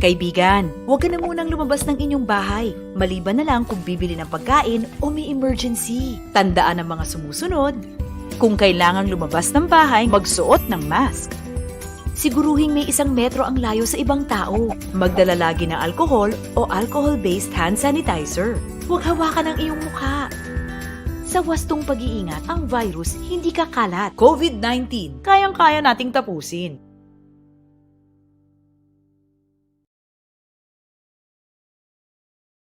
Kaibigan, huwag ka na munang lumabas ng inyong bahay, maliban na lang kung bibili ng pagkain o may emergency. Tandaan ang mga sumusunod. Kung kailangang lumabas ng bahay, magsuot ng mask. Siguruhing may 1 metro ang layo sa ibang tao. Magdala lagi ng alcohol o alcohol-based hand sanitizer. Huwag hawakan ang iyong mukha. Sa wastong pag-iingat, ang virus hindi kakalat. COVID-19, kayang-kaya nating tapusin.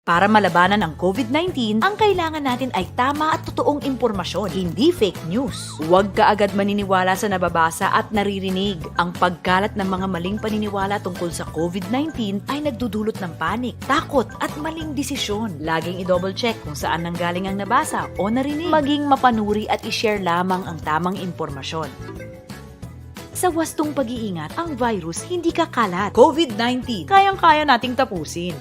Para malabanan ang COVID-19, ang kailangan natin ay tama at totoong impormasyon, hindi fake news. Huwag ka agad maniniwala sa nababasa at naririnig. Ang pagkalat ng mga maling paniniwala tungkol sa COVID-19 ay nagdudulot ng panik, takot at maling desisyon. Laging i-double check kung saan nanggaling ang nabasa o narinig. Maging mapanuri at i-share lamang ang tamang impormasyon. Sa wastong pag-iingat, ang virus hindi kakalat. COVID-19, kayang-kaya nating tapusin.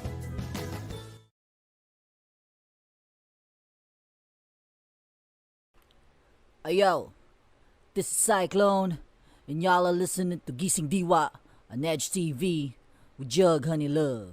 Yo, this is Cyclone, and y'all are listening to Gising Diwa on Edge TV with Jug Honey Love.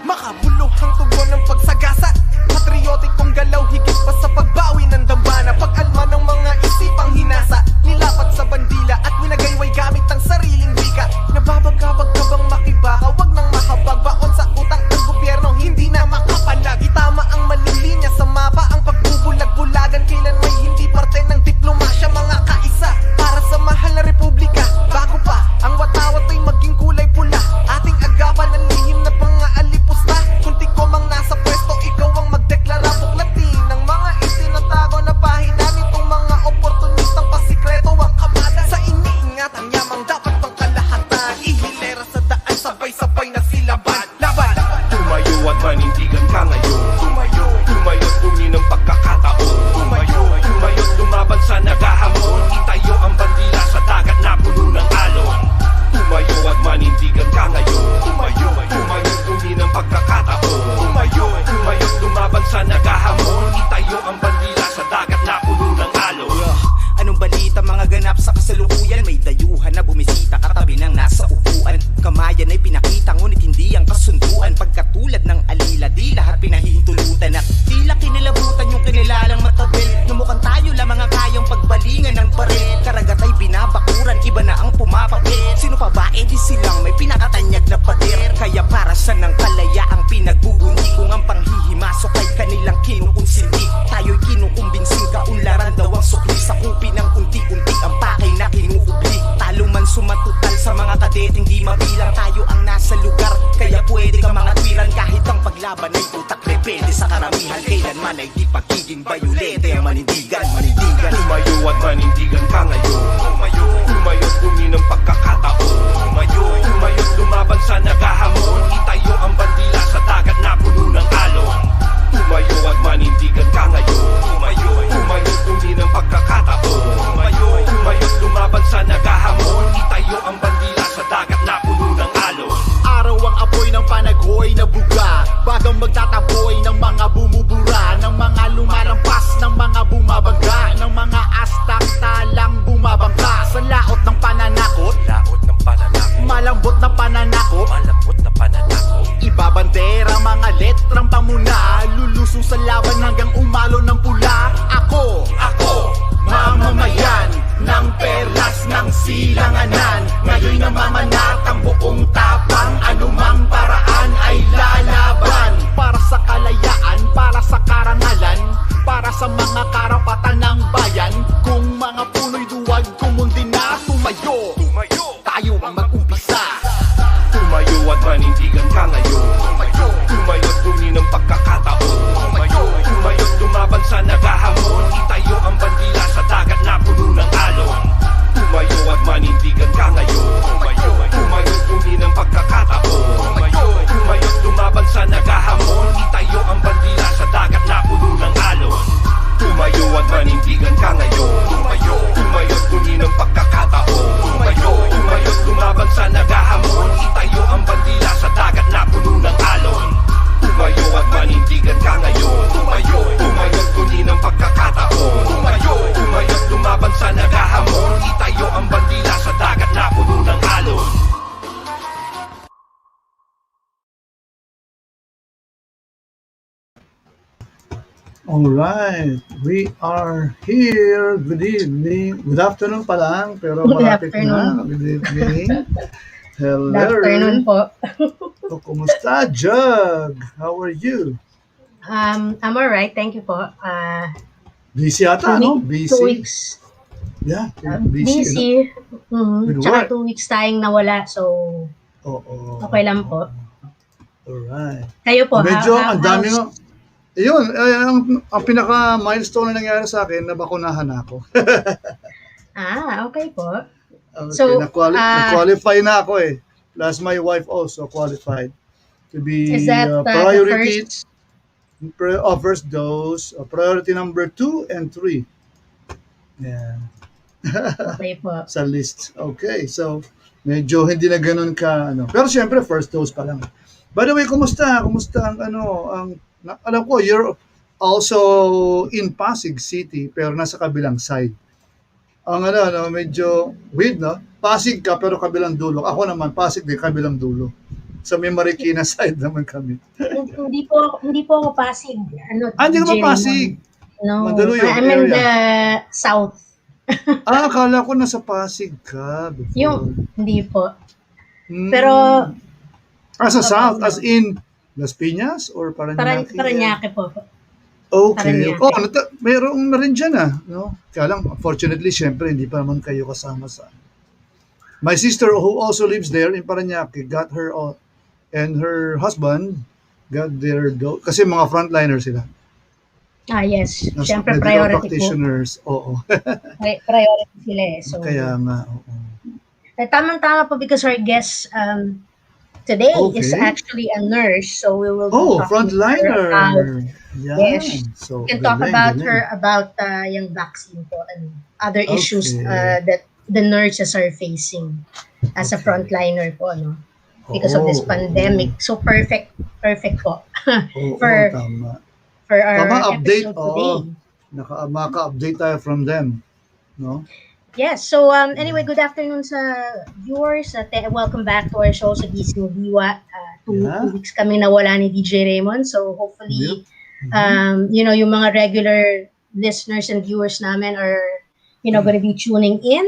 Makabuluhang tugon ng pagsagasa, patriotic kong galaw higit pa sa pagbawi ng dambana. Pag-alma ng mga isipang hinasa, nilapat sa bandila at winagayway gamit ang sariling wika. Nababagabag ka bang makibaka? Wag nang mahabag baon sa utang ng gobyerno, hindi na makapalag. Itama ang maling linya sa mapa, ang pagbubulag-bulagan kailan may hindi parte ng diplomasya. Mga kaisa para sa mahal na republika, bago pa ang watawat ay maging kulay pula. Ating agapan ng lihim na pangaalipusta. Kung tikom ang nasa pwesto, ikaw ang magdeklara. Buklatin ng mga itinatago na pahina nitong mga oportunistang pasikreto ang kamada. Sa iniingat ang yamang dapat pang kalahatan, ihilera sa daan, sabay-sabay na silaban. Laban! Tumayo at manindigan ka ngayon. Tumayo at bumi ng pagkakataon. Tumayo at lumaban sa nagahamon. Itayo ang bandila sa dagat na puno ng alon. Tumayo at manindigan ka ngayon. Tumayo at bumi ng pagkakataon. Tumayo at lumaban sa nagahamon. Itayo ang bandila sa dagat na puno ng alon. Anong balita mga ganap sa kasalukuyan? May dayuhan na bumisita katabi ng nasa upuan. Kamayan ay pinakita ngunit hindi ang kasunduan. Pagkatulad ng alila, di lahat pinahihintulutan. At tila kinilabutan yung kinilalang matabil, na mukhang tayo lamang ang kayang pagbalingan ng baril. Karagat ay binabakuran, iba na ang pumapakit. Sino pa ba? Eh di silang may pinakatanyag na pader. Kaya para sa ng kalayaang pinagbubundi, kung ang panghihimasok ay kanilang kinukunsindi, tayo'y kinukumbinsing kaunlaran daw ang sukli. Sakupin ng unti-unti ang pakay na kinuubli. Talo man sumatutal sa mga kadeting di mabilang, tayo ang nasa lugar. Kaya pwede ka mga twiran kahit ang paglaban ay utak. Depende sa karamihan, kailanman ay di pagiging bayulente. Ang manindigan. Tumayo at manindigan ka ngayon. Tumayo at bumi ng pagkakataon. Tumayo at lumaban sa nagahamon. Itayo ang bandila sa dagat na puno ng alon. Tumayo at manindigan ka ngayon. Tumayo at bumi ng pagkakataon. Tumayo at lumaban sa nagahamon. Itayo ang bandila sa dagat na puno ng alon. Araw ang apoy ng panaghoy na buga, bagang magtataboy ng mga bumubura, ng mga lumalampas, ng mga bumabangga, ng mga astang talang bumabangka sa laot ng pananakot. Malambot na pananakot. Ibabandera mga letrang pamuna, lulusong sa laban hanggang umalo ng pula. Ako, mamamayan ng perlas ng silanganan, ngayon namamanat ang buong tapang, anumang paraan ay lalaban. Para sa kalayaan, para sa karangalan, para sa mga karapatan ng bayan. Kung mga puno'y duwag, kumundi na tumayo. Tayo ang mag-umpisa. Tumayo at manindigan ka ngayon. Tumayo at bumi ng pagkakataon. Tumayo at lumaban sa nagahamon. Itayo ang bandila sa dagat na puno ng alon. Tumayo at manindigan ka ngayon. Tumayo at bumi ng pagkakataon. All right, we are here. Good evening. Good afternoon pa lang, pero Good malapit na. afternoon. Good evening. Good Hello. afternoon po. O, kumusta, Jug? How are you? I'm alright, thank you po. Busy ata, no? Two Busy. weeks Yeah, busy. busy. With Tsaka work. 2 weeks tayong nawala, so Oo. okay lang po. Alright. Kayo po, Medyo ang dami how's- nga. Yun, ang pinaka-milestone na nangyari sa akin, nabakunahan ako. okay po. Okay, So, na-qualify na ako eh. Plus my wife also qualified to be Is that the priority first? first dose, priority number 2 and 3. Yeah, Okay po. sa list. Okay, so medyo hindi na ganun ka ano. Pero siyempre first dose pa lang. By the way, kumusta? Kumusta ang alam ko you're also in Pasig City pero nasa kabilang side. Ang medyo weird, no? Pasig ka pero kabilang dulo. Ako naman Pasig din kabilang dulo. Sa may Marikina side naman kami. Hindi po ako Pasig. Hindi ka ba DJ Pasig? Raymond. No, Mandaluyong I'm in area. the south. Akala ko nasa Pasig ka before. Hindi po. Hmm. Pero Sa South, as in Las Piñas or Parañaque? Paranaque po. Okay. Parañaque. Mayroong na rin dyan no? Kaya lang, unfortunately, syempre, hindi pa naman kayo kasama sa... My sister who also lives there in Parañaque got her and her husband got their kasi mga frontliner sila. Yes. Nasa Siyempre, medical priority po. practitioners. Oo. Priority sila eh. So, Kaya nga, oo. tamang-tama po because our guest today is Okay. actually a nurse. So we will be talking to her Frontliner. about, Yan. Yes. So, we can talk galing, about galing. her about yung vaccine po and other issues Okay. that the nurses are facing as a Okay. frontliner po, no? Because of this Oo. pandemic. So perfect po Oo, for- tama. for our Tama, update. episode today. Maka-update tayo from them. No? Yes. So anyway, good afternoon sa viewers. Welcome back to our show sa Gising Diwa. Two weeks kami nawala ni DJ Raymond. So hopefully, yung mga regular listeners and viewers namin are, going to be tuning in.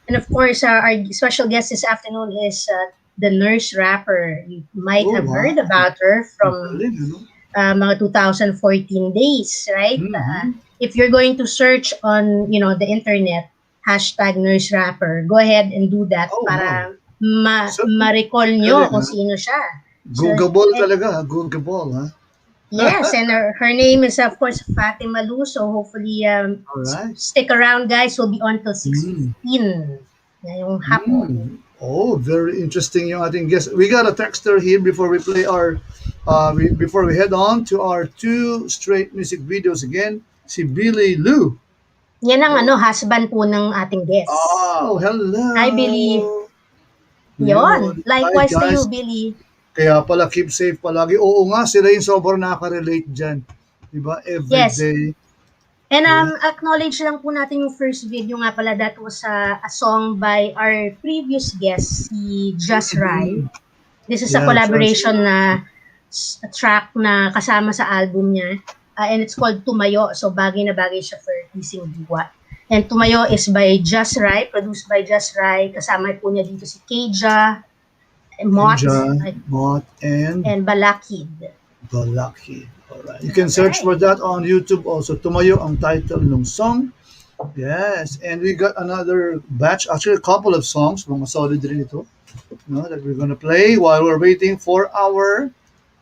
And of course, our special guest this afternoon is the nurse rapper. You might have heard about her from Galing, ano? mga 2014 days, right? Mhm. If you're going to search on, the internet, #nurse rapper, go ahead and do that Oh, para So, ma-recall nyo galing, kung ha? sino siya. Googleable talaga. Googleable, ha? Yes, and her name is, of course, FATIMA. So hopefully, Alright. stick around, guys. We'll be on till 6:15. Ngayong hapon. Oh, very interesting yung ating guest. We got a texter here before we play before we head on to our 2 straight music videos again. Si Billy Lou. Yan ang husband po ng ating guest. Oh, hello. Hi, Billy. Yon. Likewise to you, Billy. Kaya pala, keep safe palagi. Oo nga, sila yung sobrang nakaka-relate dyan. Diba? Every Yes. day. And acknowledge lang po natin yung first video nga pala. That was a song by our previous guest, si Just Right. This is a Yeah, collaboration na track na kasama sa album niya. And it's called Tumayo. So bagay na bagay siya for Gising Diwa. And Tumayo is by Just Right, produced by Just Right. Kasama po niya dito si Keija, Mott, Mott, and Balakid. Balaki. Alright. You can search for that on YouTube also. Tumayo ang title ng song. Yes. And we got another batch, actually a couple of songs, mga solid rin ito, that we're gonna play while we're waiting for our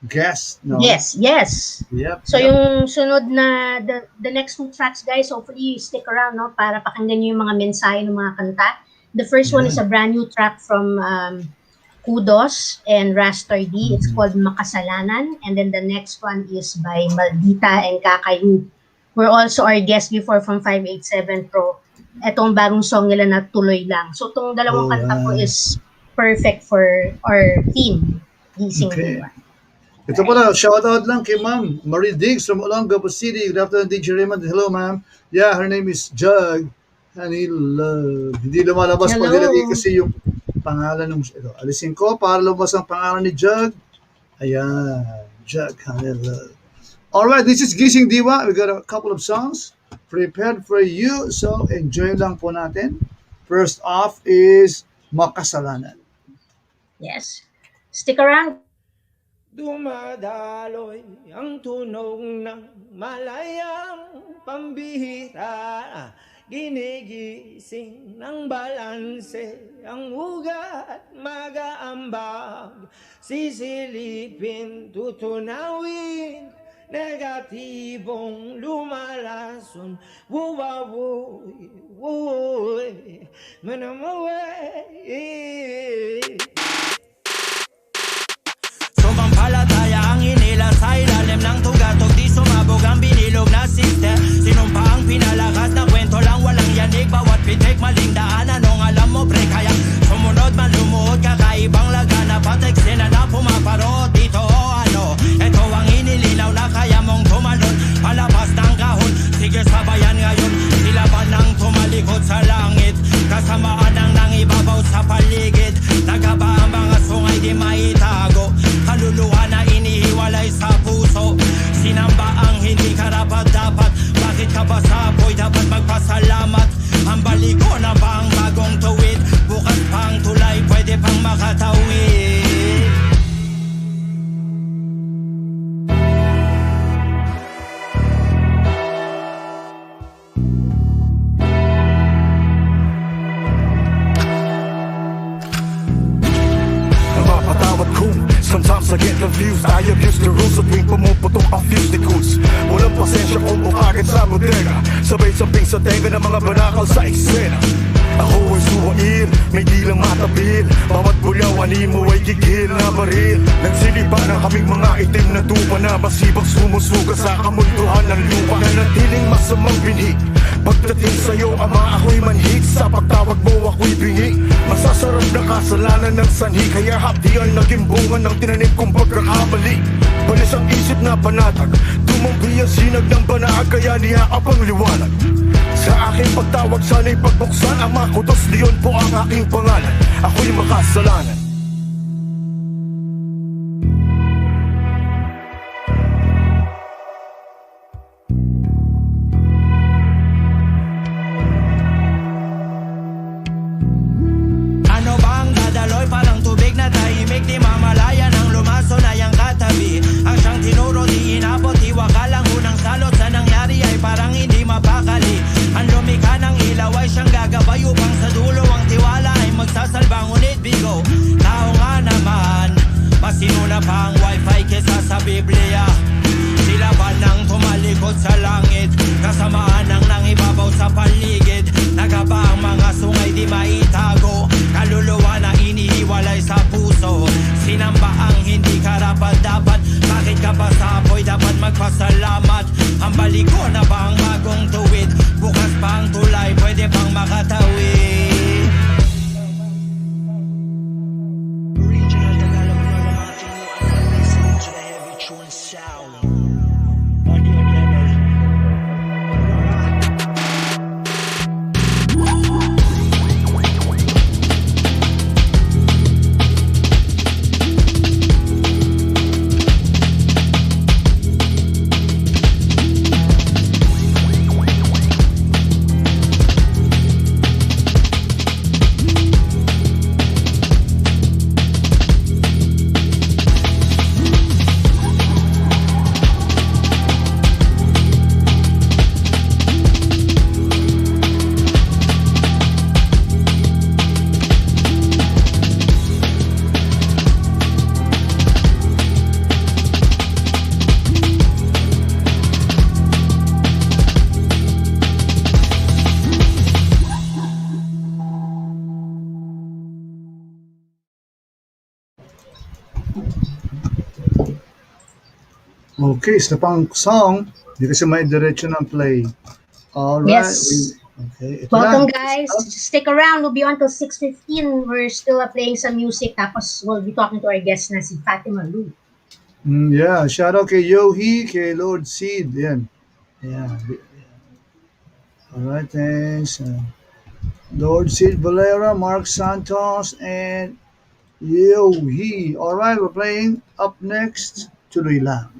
guest. No? Yes. Yep. So yung sunod na, the next 2 tracks, guys, hopefully you stick around, no, para pakinggan nyo yung mga mensahe ng mga kanta. The first one is a brand new track from Kudos and Rastar D. It's called Makasalanan. And then the next one is by Maldita and Kakayu. We're also our guest before from 587 Pro. Etong bagong song nila na Tuloy Lang. So itong dalawang kanta po is perfect for our theme, Gising Okay. Diwa. Ito pala, shoutout lang kay Ma'am Marie Diggs from Olongapo City. Good afternoon, DJ Raymond. Hello, ma'am. Yeah, her name is Jug. Honey Love. Hindi lumalabas pag Hello. nilagay kasi yung pangalan ng ito. Alisin ko para lumabas ang pangalan ni Jug. Ayan, Jug Honey Love. All right, this is Gising Diwa. We got a couple of songs prepared for you. So enjoy lang po natin. First off is Makasalanan. Yes. Stick around. Dumadaloy ang tunog ng malayang pambihira. Ginigising ng balanse ang ugat mag-aambag. Sisilipin, tutunawin, negatibong lumalason. Wuwawoy, woy, manamaway. Sumampalataya ang inila sa ilalim ng tugatog. Di sumabog ang binilog na siste. Sinumpa ang pinalakas na kwento lang walang yanig. Bawat pitik maling daan. Anong alam mo pre? Kaya sumunod man lumuhod. Kakaibang lagana pateksin na pumaparot. Dito o ano, ito ang inilinaw na kaya mong tumalon. Palabas ng kahon, sige sabayan ngayon. Sila ba nang tumalikod sa langit? Kasamaan ang nangibabaw sa paligid. Nagaba ang mga sungay di maitago. Kaluluwa na inihiwalay sa puso. Sinamba ang hindi karapat-dapat. Bakit ka ba sa apoy dapat magpasalamat? Ang baliko na ba ang bagong tuwid? Bukas pang tulay pwede pang makatawid. Napapatawad ko, sometimes I get confused. I abuse the rules sa tuwing pumuputok ang fuse ni Coons. Walang pasensya kung bukagin sa bodega. Sabay samping sa tenga ng mga banakal sa eksena. Ako ay suwain, may dilang matabil. Bawat bulyaw animo ay gigil na baril. Nagsilipa na kaming mga itim na tupa na masibang sumusuga sa kamunduhan ng lupa. Nanatiling masamang binhi. Pagdating sa'yo, ama, ako'y manhid. Sa pagtawag mo, ako'y bingi. Masasarap na kasalanan ng sanhi. Kaya hapdian naging bunga ng tinanim kong pagkakamali. Balis ang isip na panatag. Tumanggi ang sinag ng banaag. Kaya niyaap ang liwanag. Sa aking pagtawag, sana'y pagbuksan. Ang makutos, Leon po ang aking pangalan. Ako'y makasalanan. Ano ba ang dadaloy? Parang tubig na tahimik. Di mamalaya nang lumaso na yang katabi. Ang siyang tinuro di inabot. Di wakalang unang salot. Sa nangyari ay parang hindi mapakali. Ang lumika ng ilaw ay siyang gagabay. Upang sa dulo ang tiwala ay magsasalba. Ngunit bigo, tao nga naman. Mas sinuna pa ang wifi kesa sa Biblia. Sila ba nang tumalikod sa langit? Kasamaan ng nangibabaw sa paligid. Nagaba ang mga sungay di maitago. Kaluluwa na inihiwalay sa puso. Sinamba ang hindi karapat-dapat. Bakit ka ba sa apoy dapat magpasalamat? Ang baliko na ba ang bagong tuwid? Bukas pa ang tulay pwede pang makatawid. Original Tagalog na lumating mo ang listen to the heavy tune sound. Audio level. Okay, isa pang song. Hindi kasi may diretso ng play. Alright. Yes. Okay. Ito Welcome na. guys. Stick around. We'll be on till 6:15. We're still playing some music. Tapos we'll be talking to our guest na si Fatima Lu. Yeah, shout out kay Yohi, kay Lord Seed. Yan. Yeah. Alright, thanks. Lord Seed Valera, Mark Santos, and Yohi. Alright, we're playing up next. Tuloy lang.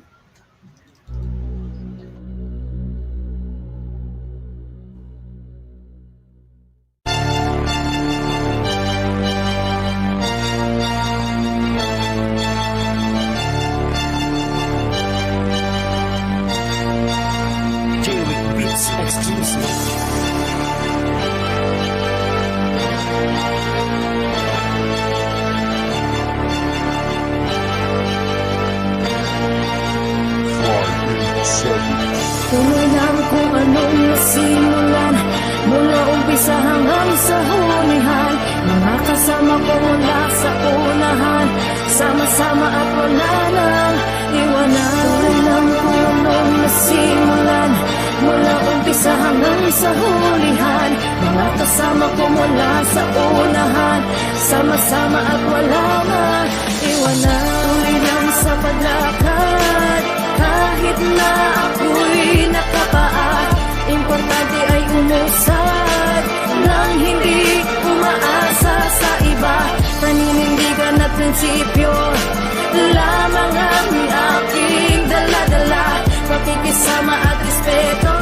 Sama-sama at wala nang iwanan. Tuloy lang kung anong nasimulan, mula umpisa hanggang sa hulihan. Mga kasama ko mula sa unahan, sama-sama at wala nang iwanan. Tuloy lang sa paglakad, kahit na ako'y nakapaa. Importante ay umusad nang hindi umaasa sa iba. Paninindigan at prinsipyo lamang ang aking dala-dala. Pakikisama at respeto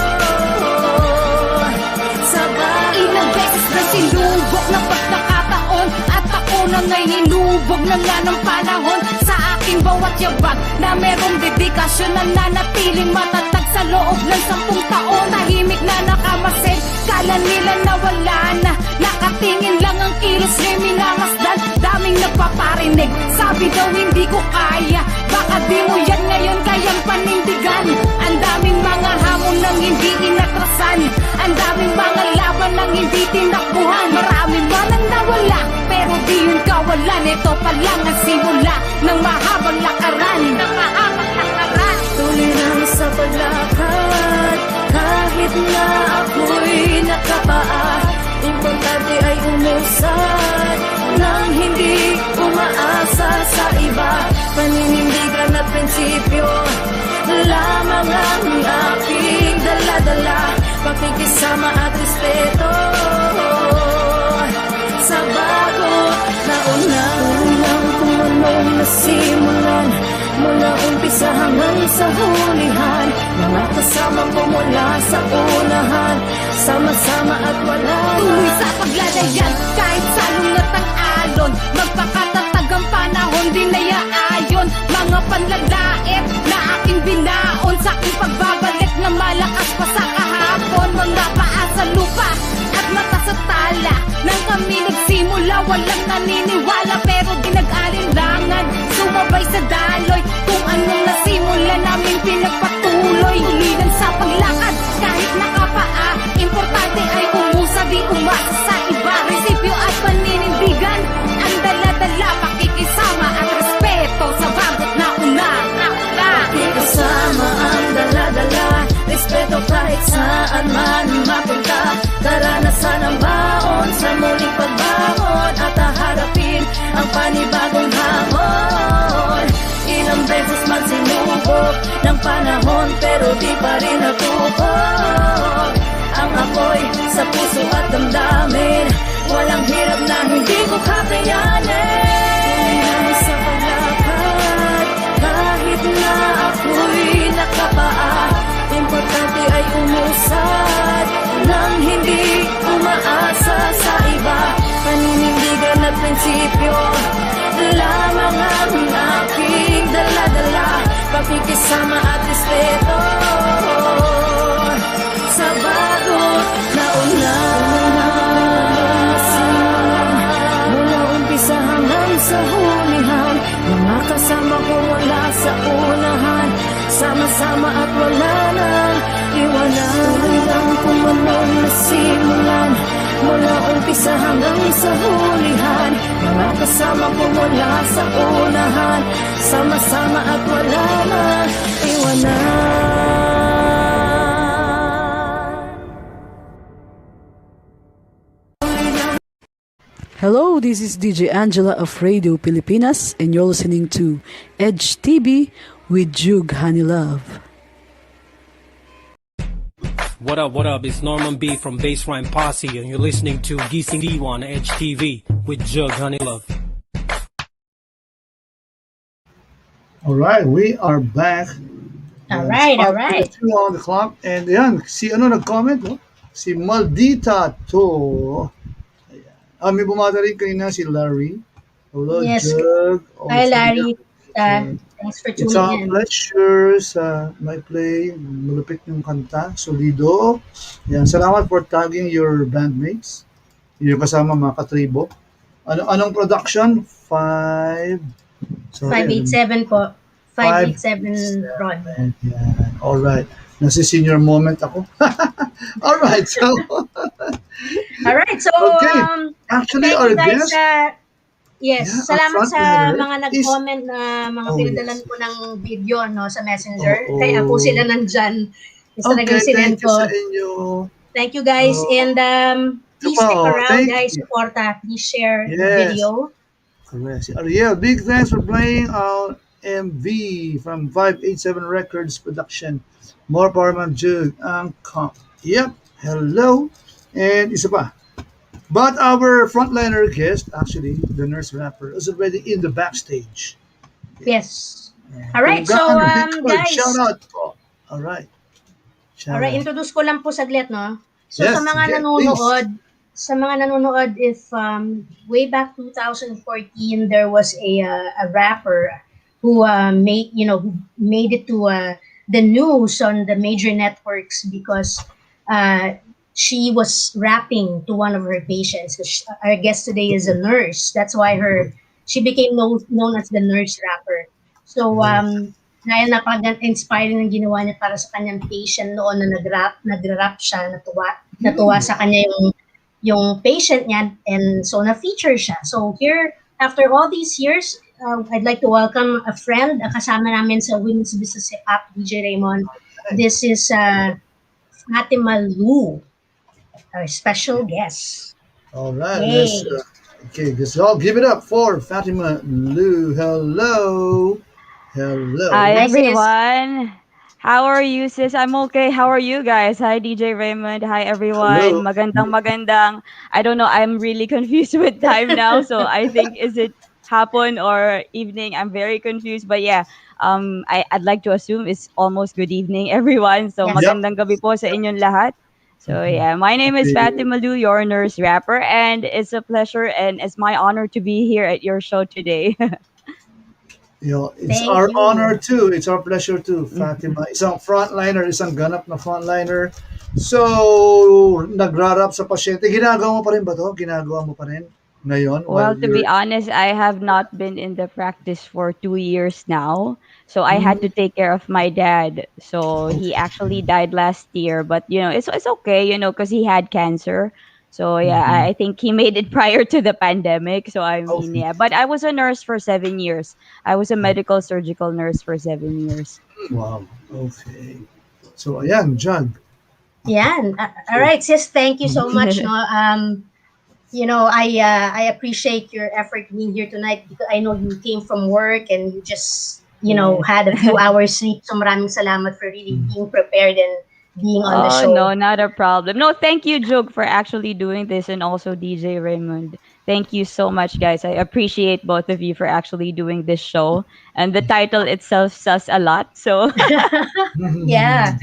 sa bawat ilang beses na sinubok ng pagkakataon, at ako na nga'y hinubog na nga ng panahon. Sa aking bawat yabag na merong dedikasyon, na nanatiling matatag sa loob ng 10 taon. Tahimik na nakamasid, kala nila na wala na. Nakatingin lang ang kilos niya'y minamasdan. Daming nagpaparinig, sabi daw hindi ko kaya. Baka di mo yan ngayon kayang panindigan. Ang daming mga hamon nang hindi inatrasan, ang daming mga laban nang hindi tinakbuhan. Marami man ang nawala, pero di yun kawalan. Ito pa lang ang simula ng mahabang lakaran. tuloy lang sa paglakad, kahit na ako'y nakapaa. Importante ay umusad nang hindi umaasa sa iba. Paninindigan at prinsipyo lamang ang aking dala-dala. Pakikisama at respeto sa bagot na una. Tulang kung anong nasimulan, mula umpisa hanggang sa hulihan. Mga kasama ko mula sa unahan, sama-sama at wala. Tuloy sa paglalayan, kahit salungat ang alon. Magpakatatag ang panahon, di nayaayon. Mga panlalait na aking binaon, sa aking pagbabalik na malakas pa sa kahapon. Mga paa sa lupa at mata sa tala, nang kami nagsimula walang naniniwala, pero di nag-alinlangan. Sumabay sa daloy, kung anong nasimula namin pinagpatuloy. Tulilan sa paglakad, kahit nakapaa. Importante ay umusa, di umasa sa iba. Prinsipyo at paninindigan ang dala-dala. Pakikisama at respeto sa bagot na una. Pakikisama ang dala-dala, respeto kahit saan man mapunta. Karanasan ang baon sa muling pagbangon, at haharapin ang panibagong hamon. Ilang beses man sinubok ng panahon, pero di pa rin natupok ang apoy sa puso at damdamin. Walang hirap na hindi ko kakayanin. Sa paglakad, kahit na ako'y nakapaa. Importante ay umusad nang hindi umaasa sa iba. Paninindigan at prinsipyo lamang ang aking dala-dala. Pakikisama at respeto sa bagot na una. Mula umpisa hanggang sa hulihan, mga kasama ko wala sa unahan, sama-sama at wala nang iwanan. Tuloy lang kung anong nasimulan, mula umpisa hanggang sa hulihan. Mga kasama ko mula sa unahan, sama-sama at wala nang iwanan. Hello, this is DJ Angela of Radio Pilipinas, and you're listening to Edge TV with Jug Honey Love. What up, it's Norman B from Bassrhyme Posse, and you're listening to Gising Diwa on Edge TV with Jug Honey Love. Alright, we are back. Alright. Two on the clock. And yan, si ano nag-comment? No? Si Maldita to. May bumata rin kanina si Larry. Hello, Yes. Jug. Hi, Larry. Thanks for It's a tuning in. pleasure sa my play. Malupit yung kanta. Solido. Yan. Salamat for tagging your bandmates. Yung kasama mga katribo. Anong production? 587 po. 587 Rod. Yan. Alright. Nasi senior moment ako. Alright. So, Alright, so okay. Actually, thank our you guys. guest. Yes, Yeah, a salamat sa frontliner mga is, nag-comment na mga oh pinadalan yes. ko ng video no sa Messenger. Kaya po sila Oo. nandyan. Is Okay, talagang thank sinend you sa ko. inyo. Thank you guys Oh, and ito please pa, stick oh, around thank guys. you. Suporta. Please share the Yes, video. correct. Si Ariel, big thanks for playing our MV from 587 Records Production. More power, Ma'am Jude. Yep, hello. And isa pa. But our frontliner guest, actually, the nurse rapper, is already in the backstage. Yes. All right. So Congratulations. Shout guys, out po. All right. Shout alright, out. introduce ko lang po saglit, no? So Yes, sige, please. sa mga nanonood, if way back 2014, there was a rapper who who made it to the news on the major networks because uh, she was rapping to one of her patients. 'Cause our guest today is a nurse. That's why she became known as the nurse rapper. So dahil napaka-inspiring ng ginawa niya para sa kanyang patient noon na nagra-rap siya, natuwa sa kanya yung patient niya, and so na-feature siya. So here, after all these years, I'd like to welcome a friend, kasama namin sa Women's Business App, DJ Raymond. This is Fatima Lu, our special guest. All right, let's. Yay! Okay, let's all give it up for Fatima Lou. Hello. Hi Hello. Hi, sis. everyone. How are you, sis? I'm okay. How are you guys? Hi, DJ Raymond. Hi, everyone. Hello. Magandang magandang. I don't know. I'm really confused with time now. So I think is it hapon or evening? I'm very confused. But yeah, I'd like to assume it's almost good evening, everyone. So Yes. Yep. magandang gabi po sa Yep. inyong lahat. So yeah, my name is Happy. Fatima Lu, your nurse rapper, and it's a pleasure and it's my honor to be here at your show today. It's Thank our honor you. too. It's our pleasure too, Fatima. Isang frontliner, isang ganap na frontliner. So, nagrarap sa pasyente. Ginagawa mo pa rin ba to? Ginagawa mo pa rin ngayon while Well, to be you're... honest, I have not been in the practice for 2 years now. So I had to Mm, take care of my dad. So he actually okay. died last year, but it's okay, because he had cancer. So yeah, Mhm. I think he made it prior to the pandemic. So I mean, Okay. yeah. But I was a nurse for 7 years. I was a medical surgical nurse for 7 years. Wow. Okay. So, ayan, Jug. Yan. All Okay. right, sis. Thank you so Mhm. much. No. I appreciate your effort being here tonight because I know you came from work and you just Yes. had a few hours sleep. So maraming salamat for really being prepared and being on the Oh, show. no, not a problem. No, thank you, Jug, for actually doing this, and also DJ Raymond. Thank you so much, guys. I appreciate both of you for actually doing this show. And the title itself says a lot. So, Yeah.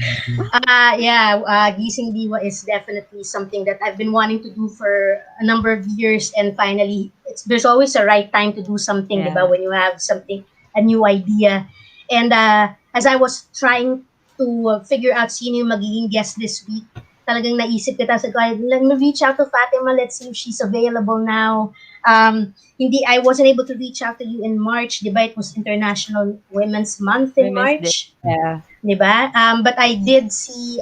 Gising Diwa is definitely something that I've been wanting to do for a number of years, and finally, there's always a right time to do something, diba? yeah. When you have something, a new idea. And as I was trying to figure out sino yung magiging guest this week, talagang naisip kita sa let me reach out to Fatima, let's see if she's available now. Hindi, I wasn't able to reach out to you in March, diba? It was International Women's Month We in missed it. March. Yeah. 'Di ba? But I did see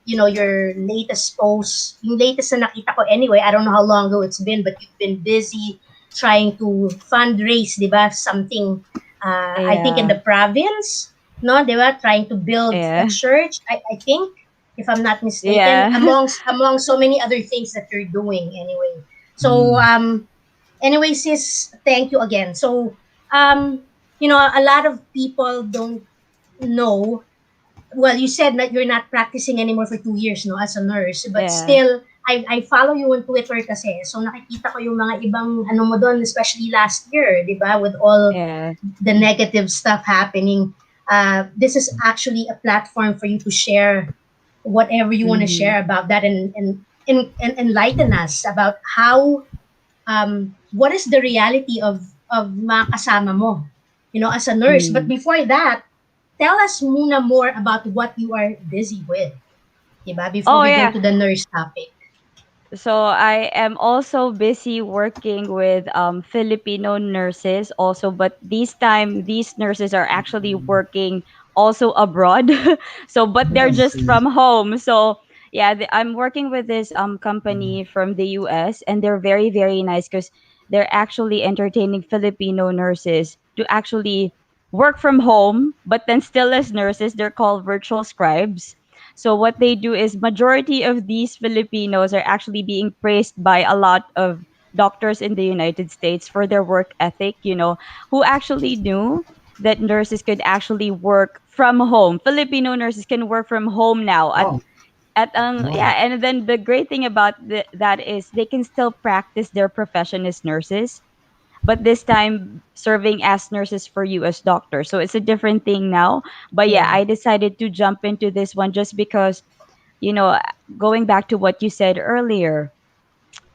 your latest post. Yung latest na nakita ko anyway, I don't know how long ago it's been, but you've been busy trying to fundraise, 'di ba? Something I think in Yeah. the province, no, 'di ba? Trying to build a Yeah. church. I think if I'm not mistaken, Yeah. among so many other things that you're doing anyway. So Mm. anyway, sis, thank you again. So a lot of people don't know. Well, you said that you're not practicing anymore for 2 years, no, as a nurse. But Yeah. still, I follow you on Twitter kasi. So nakikita ko yung mga ibang ano mo doon, especially last year, di ba? With all Yeah. the negative stuff happening. This is actually a platform for you to share whatever you want to Mm-hmm. share about that, and enlighten us about how what is the reality of mga kasama mo, as a nurse. But Mm-hmm. before that, tell us muna more about what you are busy with, diba? Before Oh, we go yeah. to the nurse topic. So I am also busy working with Filipino nurses also, but this time these nurses are actually working also abroad. So, but they're just Okay. from home. So yeah, I'm working with this company from the US, and they're very very nice because they're actually entertaining Filipino nurses to actually work from home, but then still as nurses, they're called virtual scribes. So what they do is majority of these Filipinos are actually being praised by a lot of doctors in the United States for their work ethic, who actually knew that nurses could actually work from home. Filipino nurses can work from home now Oh, at wow. yeah, and then the great thing about that is they can still practice their profession as nurses, but this time serving as nurses for you as doctors. So it's a different thing now. But yeah, Yeah. I decided to jump into this one just because, you know, going back to what you said earlier,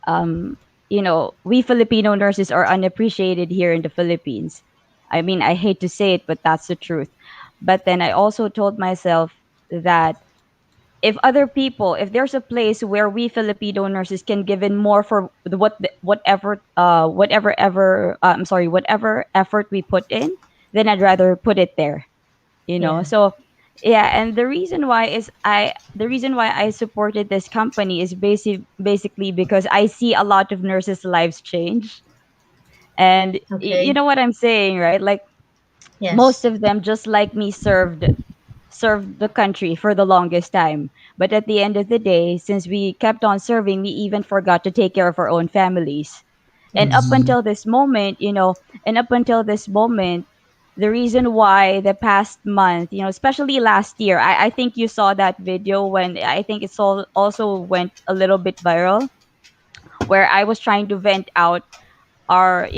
um, we Filipino nurses are unappreciated here in the Philippines. I mean, I hate to say it, but that's the truth. But then I also told myself that if there's a place where we Filipino nurses can give in more for whatever effort we put in, then I'd rather put it there. Yeah. So yeah, and the reason why I supported this company is basically because I see a lot of nurses' lives change, and you Okay. know what I'm saying, right? Like most Yes. of them, just like me, served the country for the longest time. But at the end of the day, since we kept on serving, we even forgot to take care of our own families. And up Yes. Mhm. until this moment, the reason why the past month, especially last year, I think you saw that video when I think it's all also went a little bit viral, where I was trying to vent out our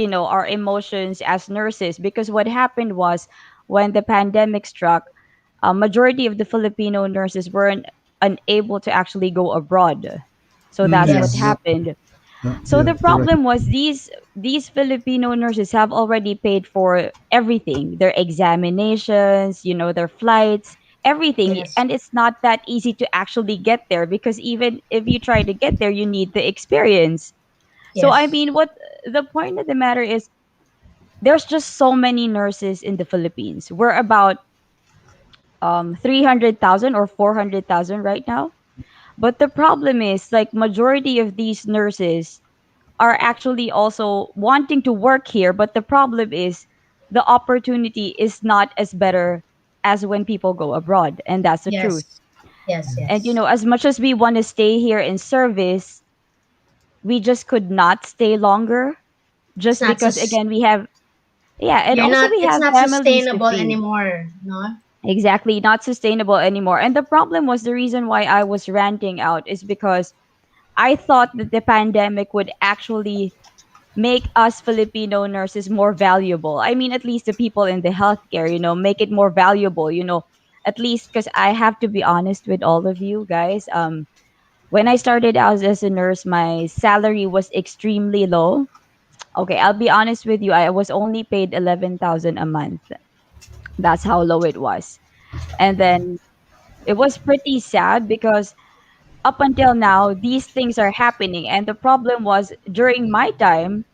emotions as nurses, because what happened was when the pandemic struck, a majority of the Filipino nurses weren't unable to actually go abroad. So that's Yeah, what Yes. yeah, happened. yeah, So yeah, the correct. problem was these Filipino nurses have already paid for everything, their examinations, their flights, everything, Yes. and it's not that easy to actually get there, because even if you try to get there, you need the experience. So I Yes. mean, what the point of the matter is, there's just so many nurses in the Philippines. We're about 300,000 or 400,000 right now. But the problem is, like, majority of these nurses are actually also wanting to work here, but the problem is the opportunity is not as better as when people go abroad, and that's the truth. Yes. Yes. And Yes. as much as we want to stay here in service, we just could not stay longer, It's just not because sus- again we have, yeah, and you're also not we it's have not families to sustainable feed. anymore, no? Exactly, not sustainable anymore. And the problem was, the reason why I was ranting out is because I thought that the pandemic would actually make us Filipino nurses more valuable. I mean, at least the people in the healthcare, make it more valuable, at least, because I have to be honest with all of you guys. When I started out as a nurse, my salary was extremely low. Okay, I'll be honest with you. I was only paid 11,000 a month. That's how low it was. And then it was pretty sad because up until now, these things are happening. And the problem was, during my time,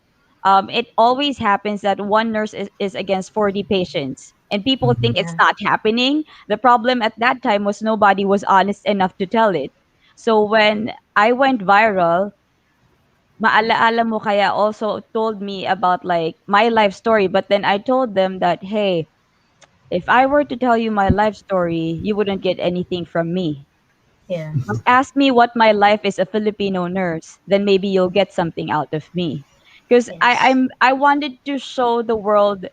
it always happens that one nurse is against 40 patients. And people think it's Yeah. not happening. The problem at that time was nobody was honest enough to tell it. So when I went viral, Maalaala mo kaya also told me about like my life story. But then I told them that, hey, if I were to tell you my life story, you wouldn't get anything from me. Yeah. Ask me what my life is, a Filipino nurse, then maybe you'll get something out of me. Because Yes. I wanted to show the world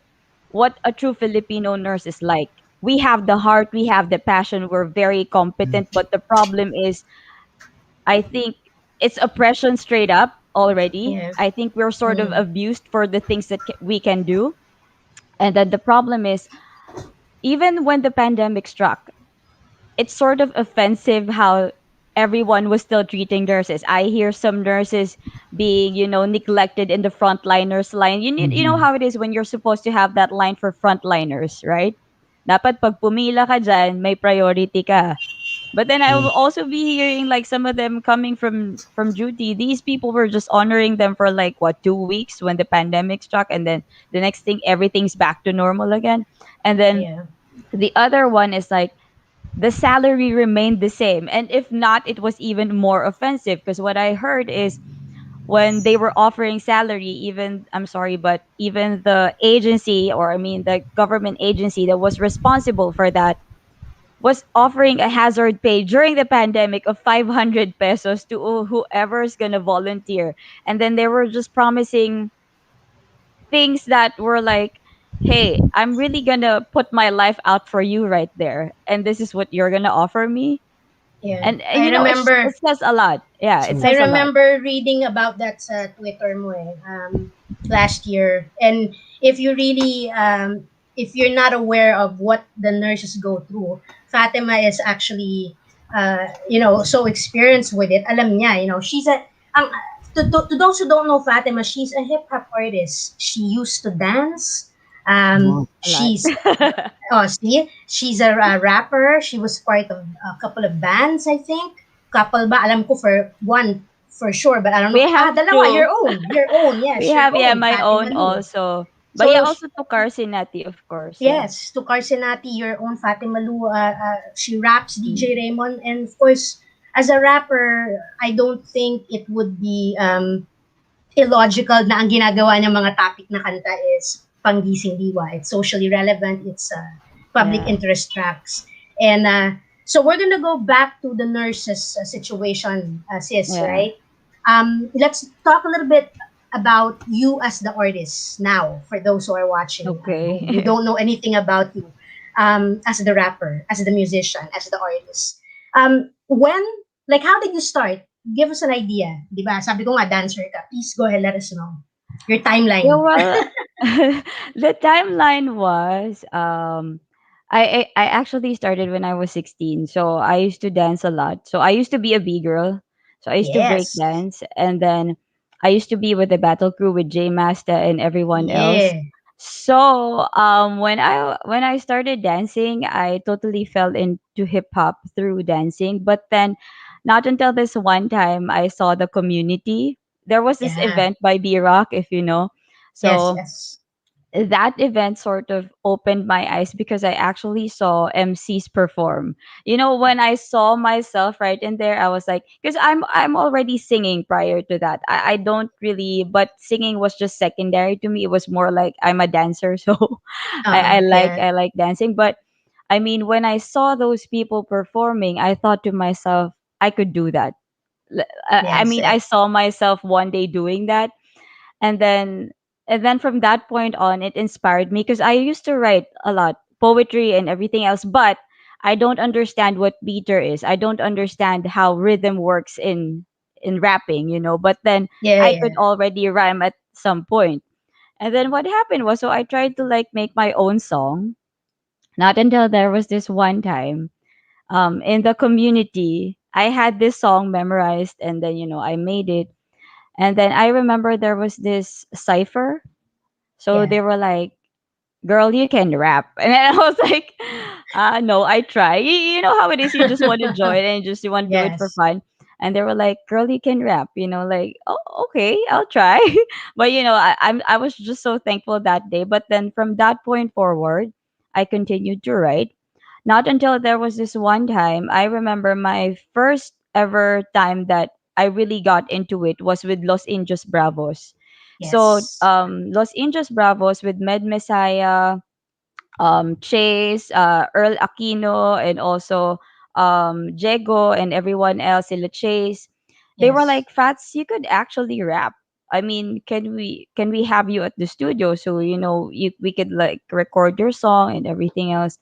what a true Filipino nurse is like. We have the heart, we have the passion, we're very competent, but the problem is, I think it's oppression straight up already. Yeah. I think we're sort of Mm. abused for the things that we can do. And then the problem is, even when the pandemic struck, it's sort of offensive how everyone was still treating nurses. I hear some nurses being, neglected in the frontliners line. You know Mhm. how it is when you're supposed to have that line for frontliners, right? Dapat pag pumila ka dyan, may priority ka. But then I Yeah. will also be hearing like some of them coming from duty. These people were just honoring them for like what, 2 weeks when the pandemic struck, and then the next thing everything's back to normal again. And then Yeah. the other one is like the salary remained the same, and if not, it was even more offensive, because what I heard is when they were offering salary, even I'm sorry, but even the agency, or I mean the government agency that was responsible for that, was offering a hazard pay during the pandemic of 500 pesos to whoever's gonna volunteer. And then they were just promising things that were like, hey, I'm really gonna put my life out for you right there, and this is what you're gonna offer me. Yeah. And I it remember says a lot. Yeah, it True. I says a lot. remember reading about that sa Twitter mo last year. And if you really, if you're not aware of what the nurses go through, Fatima is actually, so experienced with it. Alam niya, she's ang, to those who don't know Fatima, she's a hip hop artist. She used to dance. Wow. A lot. She's Oh, see, she's a rapper. She was part of a couple of bands, I think. Couple ba? Alam ko for one for sure, but I don't We know. have Dalawa, to. your own. Your own, We yes, your have, yeah, own, my Fatima own Lu. also. But yeah, So, also to Carcinati, of course. Yeah. yes, to Carcinati, your own Fatima Lu. She raps Mm. DJ Raymond. And of course, as a rapper, I don't think it would be illogical na ang ginagawa ng mga topic na kanta is panggising diwa. It's socially relevant. It's public Yeah. interest tracks. And so we're gonna go back to the nurses situation, sis, Yeah. right? Let's talk a little bit about you as the artist now, for those who are watching, who Okay. don't know anything about you, as the rapper, as the musician, as the artist. When, like, how did you start? Give us an idea, di ba? Sabi ko nga, dancer ka. Please go ahead, let us know. Your Yeah, timeline. well, the timeline was I actually started when I was 16. So I used to dance a lot. So I used to be a B girl. So I used to break Yes. dance, and then I used to be with the battle crew with J Master and everyone else. Yeah. So when I started dancing, I totally fell into hip hop through dancing. But then not until this one time I saw the community. There was this Yeah. event by B Rock, if you know. Yes, So yes. that event sort of opened my eyes because I actually saw MCs perform. When I saw myself right in there, I was like, because I'm already singing prior to that. I don't really, but singing was just secondary to me. It was more like I'm a dancer, so I like Yeah. I like dancing. But I mean, when I saw those people performing, I thought to myself, I could do that. I Yes, mean, I saw myself one day doing that, and then from that point on it inspired me because I used to write a lot poetry and everything else, but I don't understand what meter is. I don't understand how rhythm works in rapping, but then yeah, I yeah. could already rhyme at some point. And then what happened was, so I tried to like make my own song. Not until there was this one time in the community, I had this song memorized, and then I made it. And then I remember there was this cipher, so Yeah. they were like, "Girl, you can rap," and then I was like, no, I try." You know how it is. You just want to join and you want to do it for Yes. fun. And they were like, "Girl, you can rap," like, "Oh, okay, I'll try." But I was just so thankful that day. But then from that point forward, I continued to write. Not until there was this one time, I remember my first ever time that I really got into it was with Los Indios Bravos. So Yes. Los Indios Bravos with Med Messiah, Chase, Earl Aquino, and also Jego and everyone else, Sila Chase. They were Yes. like, "Fats, you could actually rap. I mean, can we have you at the studio so we could like record your song and everything else?"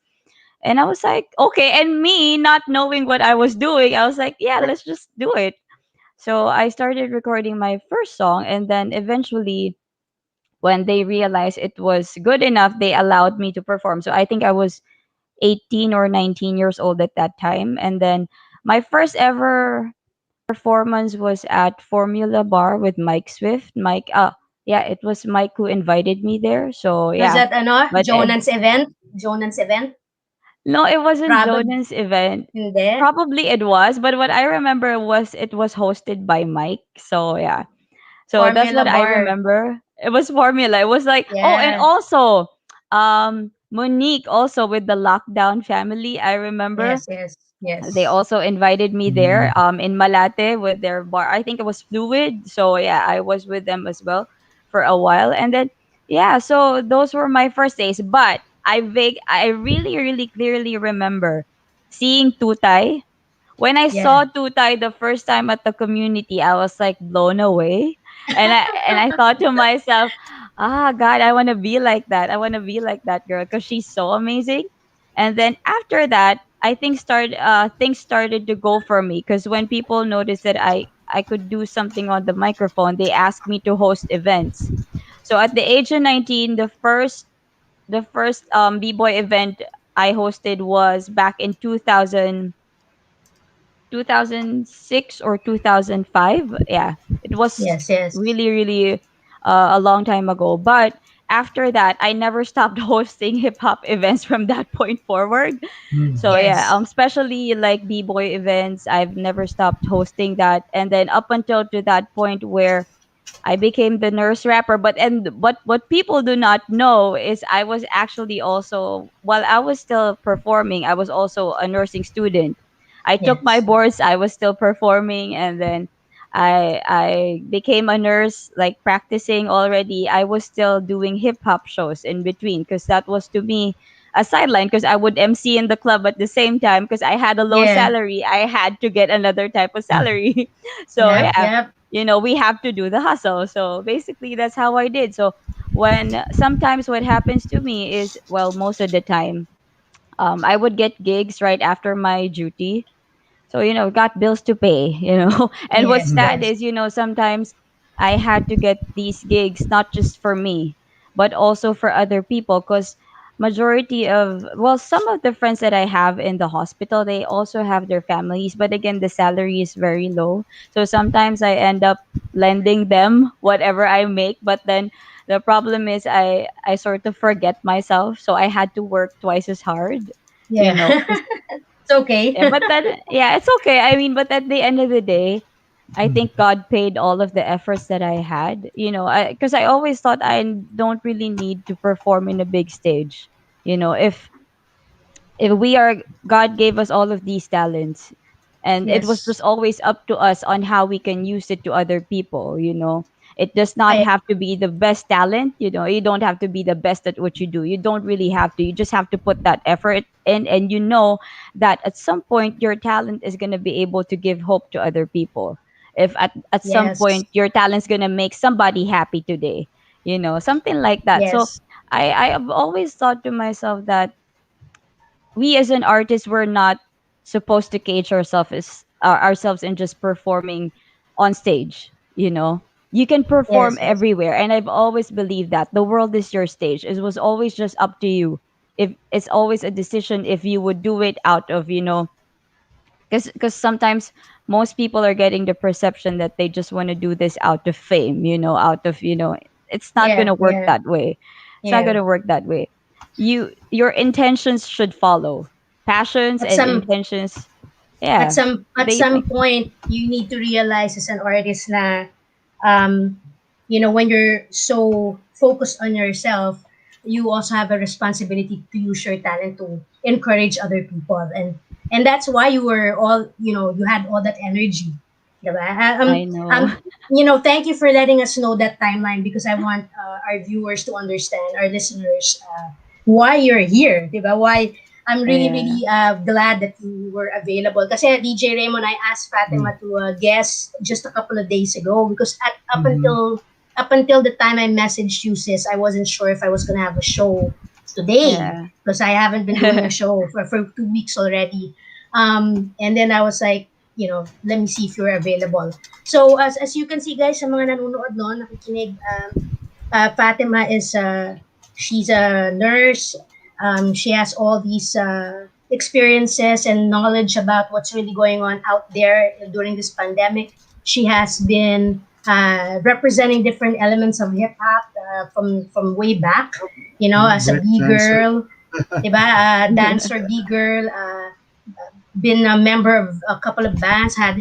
And I was like, "Okay." And me not knowing what I was doing, I was like, "Yeah, let's just do it." So I started recording my first song, and then eventually when they realized it was good enough, they allowed me to perform. So I think I was 18 or 19 years old at that time. And then my first ever performance was at Formula Bar with Mike Swift. Yeah, it was Mike who invited me there. So Was yeah. that But Jonan's event? Jonan's event? no, it wasn't Probably. Jonah's event. Hindi. Probably it was, but what I remember was it was hosted by Mike. So yeah. So that's Formula what I Bar. remember. It was formula. It was like, oh, and Yeah. also, Monique also with the Lockdown Family. I remember Yes, yes, they yes. also invited me there Mm. in Malate with their bar. I think it was Fluid. So yeah, I was with them as well for a while. And then yeah, so those were my first days. But I really, really clearly remember seeing Tutay. When I Yeah. saw Tutay the first time at the community, I was like blown away. And I thought to myself, ah God, I wanna be like that. I wanna be like that girl because she's so amazing. And then after that, I think things started to go for me because when people noticed that I could do something on the microphone, they asked me to host events. So at the age of 19, the first b-boy event I hosted was back in 2006 or 2005. Yeah, it was Yes, yes. really, really a long time ago. But after that, I never stopped hosting hip hop events from that point forward. Mm. So yeah, Yes. especially like b-boy events, I've never stopped hosting that. And then up until to that point where I became the nurse rapper. But what people do not know is I was actually also, while I was still performing, I was also a nursing student. I took my Yes. boards, I was still performing, and then I became a nurse, like practicing already. I was still doing hip hop shows in between because that was to me a sideline because I would MC in the club at the same time because I had a low Yeah. salary. I had to get another type of salary. So Yep, yeah, yep. we have to do the hustle. So basically that's how I did. So when sometimes what happens to me is, well, most of the time, I would get gigs right after my duty, so, got bills to pay, And what's Yes, sad yes. is, sometimes I had to get these gigs not just for me, but also for other people because some of the friends that I have in the hospital, they also have their families, but again, the salary is very low. So sometimes I end up lending them whatever I make, but then the problem is I sort of forget myself, so I had to work twice as hard, Yeah. 'cause It's okay. yeah, but then yeah, it's okay. I mean, but at the end of the day, I think God paid all of the efforts that I had. Because I always thought I don't really need to perform in a big stage. If we are God gave us all of these talents, and it was Yes. just always up to us on how we can use it to other people. It does not I have to be the best talent. You don't have to be the best at what you do. You don't really have to. You just have to put that effort in, and that at some point your talent is going to be able to give hope to other people. If at some yes. point your talent's going to make somebody happy today, something like that. So Yes. I have always thought to myself that we as an artist, we're not supposed to cage ourselves in just performing on stage. You can perform Yes, yes. everywhere, and I've always believed that the world is your stage. It was always just up to you. If it's always a decision if you would do it out of, because sometimes most people are getting the perception that they just want to do this out of fame, out of, it's not going Yeah, to work yeah, that way. It's not going yeah. to work that way. Your intentions should follow. Passions At and some intentions, at yeah, some at they some think. point you need to realize as an artist na um when you're so focused on yourself, you also have a responsibility to use your talent to encourage other people, and that's why you were all you had all that energy, diba? I know. Thank you for letting us know that timeline, because I want our viewers to understand, our listeners, why you're here, diba? Why I'm really, Yeah. really glad that you were available. Kasi DJ Raymond, I asked Mm. Fatima to guest just a couple of days ago, because up Mhm. until the time I messaged you, sis, I wasn't sure if I was gonna have a show today, Yeah. because I haven't been doing a show for 2 weeks already. And then I was like, let me see if you're available. So as you can see, guys, sa mga nanonood, no, nakikinig, Fatima is she's a nurse. She has all these experiences and knowledge about what's really going on out there during this pandemic. She has been representing different elements of hip hop from way back. As a Break B dancer. girl, diba? Dancer, B girl. Been a member of a couple of bands. Had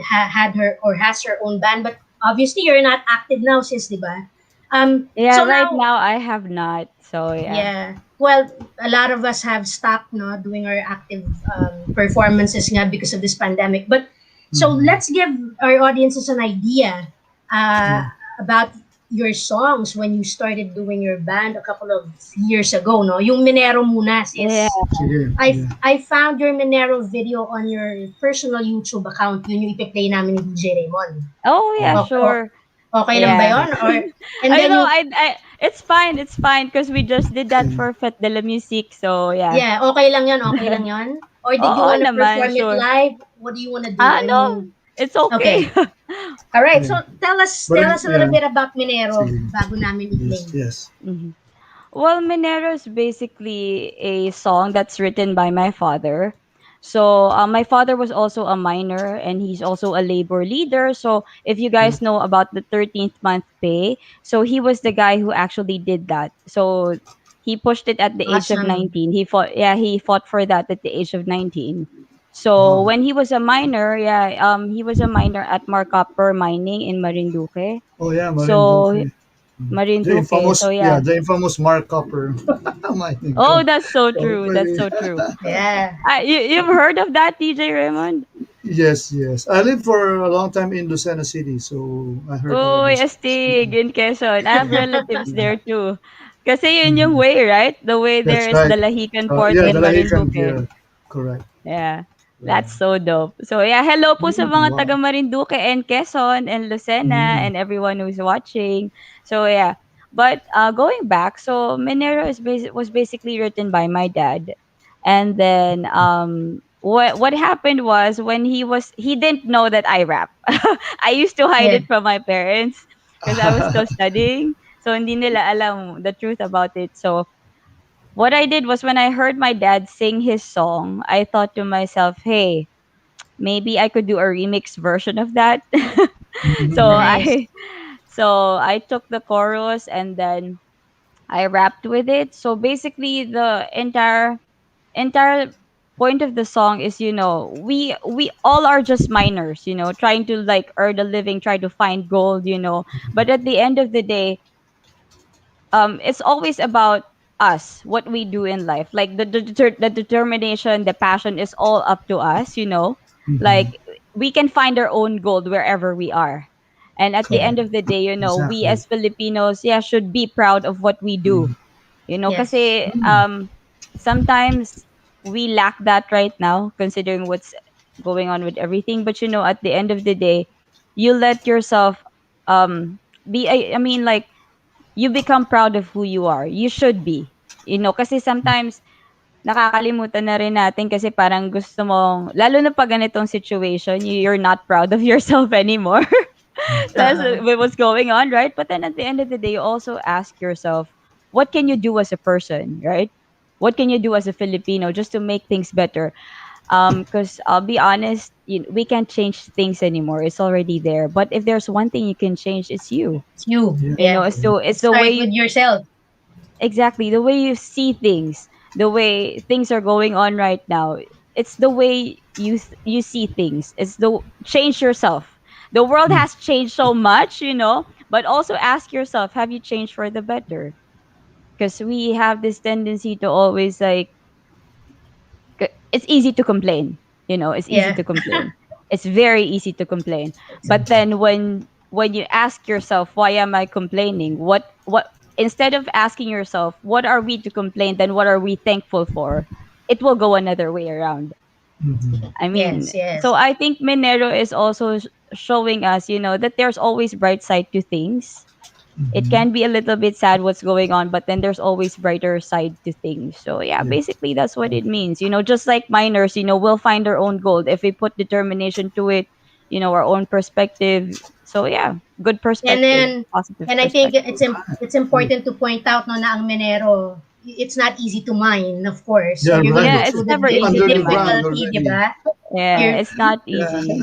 her or has her own band, but obviously you're not active now, sis, diba? Yeah, So right now, now I have not. So yeah. yeah. Well, a lot of us have stopped, no, doing our active performances nga because of this pandemic. But so Mhm. let's give our audiences an idea uh, Yeah. about your songs when you started doing your band a couple of years ago, no? Yung Minero muna, Yeah. sis. Sige. I Yeah. I found your Minero video on your personal YouTube account. Yun yung ipi-play namin ni DJ Raymond. Oh yeah, Oh. sure. Okay lang ba Yeah. yon? Or and I then know. yung It's fine. It's fine because we just did that Okay. for Fête de la Musique. So yeah. yeah, okay lang yon, okay lang yon? Or did you Oo want to naman, perform it sure. live? What do you want to do? I No, mean, it's okay. okay. All right. Yeah. So But tell us a little yeah. bit about Minero Sige. bago namin Yes. i-play. Yes. Mhm. Well, Minero is basically a song that's written by my father. So, my father was also a miner and he's also a labor leader. So, if you Yeah. guys know about the 13th month pay, so he was the guy who actually did that. So, he pushed it at the age of Awesome. 19. He fought for that at the age of 19. So, Wow. when he was a miner, he was a miner at Marcopper Mining in Marinduque. Oh yeah, So, Marinduque. The Marinduque. So, infamous, yeah, yeah. the infamous Mark Copper. My Oh, God. that's so Oh, true. That's so true. Yeah. You've heard of that, DJ Raymond? yes, yes. I lived for a long time in Lucena City, so I heard all Oh, of this. astig in Quezon. I have relatives Yeah. there too. Kasi yun yung Mhm. way, right? The way there That's is right. Dalahican Port Yeah, in the Lahican, Marinduque. yeah, correct. Yeah. Yeah. That's so dope. So yeah, hello po sa mga Wow. taga Marinduque and Quezon and Lucena Mm. and everyone who's watching. So yeah. But going back, so Minero was basically written by my dad. And then what happened was when he didn't know that I rap. I used to hide Yeah. it from my parents because I was still studying. So hindi nila alam the truth about it. So what I did was when I heard my dad sing his song, I thought to myself, hey, maybe I could do a remix version of that. so Mhm. Nice. I so I took the chorus and then I rapped with it. So basically the entire point of the song is, we all are just miners, trying to like earn a living, try to find gold, but at the end of the day, it's always about us, what we do in life, like the determination, the passion is all up to us, Mhm. like we can find our own gold wherever we are. And at the Correct. end of the day, we Exactly. as Filipinos, yeah, should be proud of what we do, Mhm. Yes. kasi Mm. sometimes we lack that right now considering what's going on with everything, but at the end of the day, you let yourself be I mean, like, you become proud of who you are. You should be. Kasi sometimes nakakalimutan na rin natin kasi parang gusto mong, lalo na pag ganitong situation, you're not proud of yourself anymore. That's Uh-uh. what's going on, right? But then at the end of the day, you also ask yourself, what can you do as a person, right? What can you do as a Filipino just to make things better? Because I'll be honest, we can't change things anymore. It's already there. But if there's one thing you can change, it's you. It's you. Yeah. Yeah. It's the way Start you with yourself. exactly the way you see things, the way things are going on right now. It's the way you see things. It's the change yourself. The world Mm. has changed so much, but also ask yourself, have you changed for the better? Because we have this tendency to always like, it's easy to complain. It's easy Yeah. to complain. It's very easy to complain. But then when you ask yourself, why am I complaining? What instead of asking yourself, what are we to complain, then what are we thankful for? It will go another way around. Mhm. I mean, Yes. Yes. so I think Minero is also showing us, that there's always bright side to things. It Mhm. can be a little bit sad what's going on, but then there's always brighter side to things. So yeah, Yeah. basically that's what it means. Just like miners, we'll find our own gold if we put determination to it, our own perspective. So yeah, good And perspective, then, positive and I think perspective. it's important to point out, no, na ang Minero, it's not easy to mine, of course. Yeah, You're going to right. go Yeah, It's it's through the never the easy to mine. underground difficulty, di already. ba? Yeah, You're it's not Yeah. easy.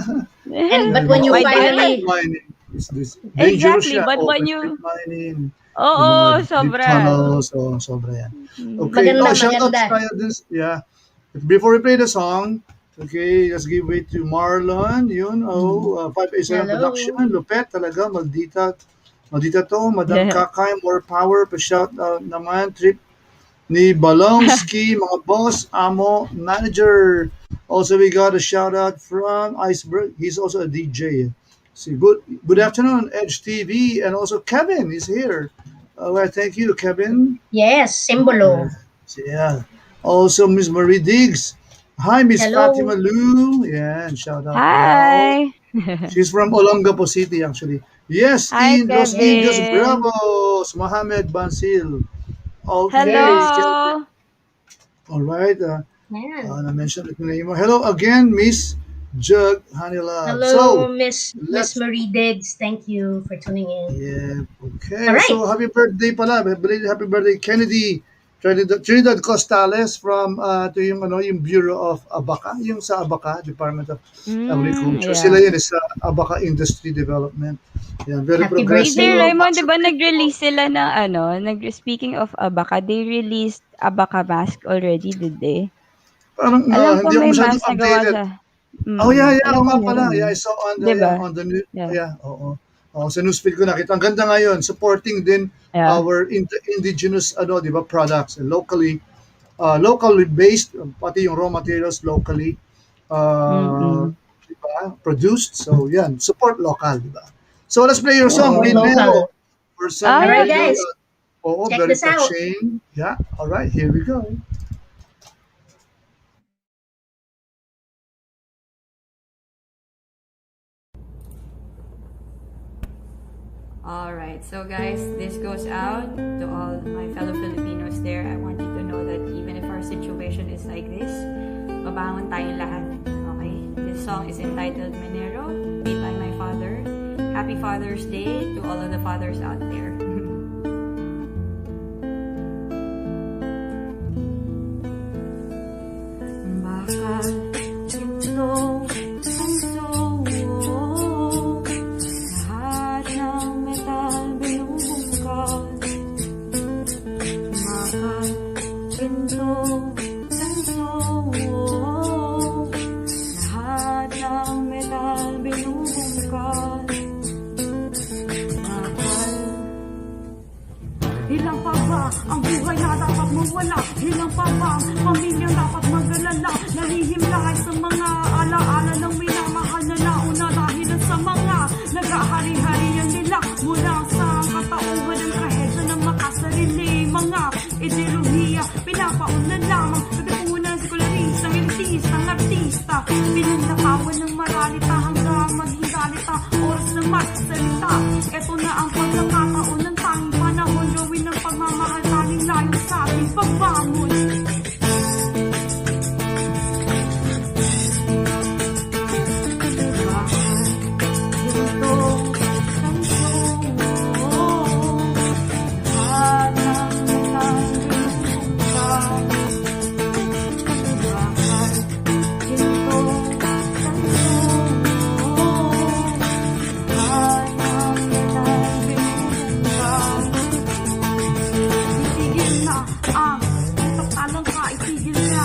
and but And when it's you Why do you open like? pit finally mining. It's this dangerous Exactly, siya. but when Open pit you, mining. Yung mga oh, deep sobra. tunnels. So, sobra yan. Okay. maganda Oh, shout out maganda. tayo this. Yeah. Before we play the song, okay, let's give way to Marlon. Yun, 587 Hello. Production. Lupet talaga, maldita. Dito to, Madam Yeah. Kakay, more power, pa-shout out naman, trip ni Balongski, mga boss, amo, manager. Also, we got a shout out from Iceberg. He's also a DJ. See, good afternoon, Edge TV, and also Kevin is here. Well, thank you, Kevin. Yes, Simbolo. So, yeah. Also, Miss Marie Diggs. Hi, Miss Hello. Fatima Lou. Yeah, and shout out. Hi. She's from Olongapo City, actually. Yes, Hi, in Los Angeles, Kevin. Bravos, Mohammed Bansil. Okay. Hello. All right. Yan. Na-mention it na mo. Hello again, Miss Jug Hanila. Hello, So, Miss Marie Diggs. Thank you for tuning in. yeah, okay. All right. So, happy birthday pala. Happy birthday, Kennedy Trinidad Costales from to yung Bureau of Abaca, yung sa Abaca, Department of Agriculture. Yeah. Sila yun sa Abaca Industry Development. Yeah, very Happy progressive. DJ Raymond, di ba nag-release sila ng speaking of Abaca, they released Abaca mask already, did they? Parang Alam ko hindi ako may masyadong mask na gawa updated. sa... Oh, yeah, Alam oo ko nga pala. meron. Yeah, I saw on the, Diba? on the news. Yeah. Yeah, oo. Sa newsfeed ko nakita. Ang ganda ngayon, supporting din Yeah. our indigenous di ba, products, locally based, pati yung raw materials locally di ba, produced. So, yan, support local, di ba? So, let's play your song, Local. Rinero. For some All right, very, guys. Check very this out. touching. Yeah, all right, here we go. Alright, so guys, this goes out to all my fellow Filipinos there. I want you to know that even if our situation is like this, babangon tayong lahat. Okay? This song is entitled Minero, made by my father. Happy Father's Day to all of the fathers out there. Bakal ito ang lahat ng metal binubungkal. Mahal pinto ng lahat ng metal binubungkal. Mahal. Ilang pa ba ang buhay na dapat mawala? Ilang pa ba ang pamilyang dapat mag-alala? Nahihimlay sa mga alaala ng minamahal na nauna dahil sa mga naghahari-harian nila mula sa katauhan ng trahedya ng makasarili. Mga ideolohiya, pinapaon na lamang pagkakunan sa kularista, elitistang artista. Pinanakawan ng maralita hanggang maging galita. Oras na magsalita. Ito na ang pagkakataon ng tanging panahon. Gawin ng pagmamahal tanging layo sa ating pagbangon. Itigil na ang pagtalang ka, itigil na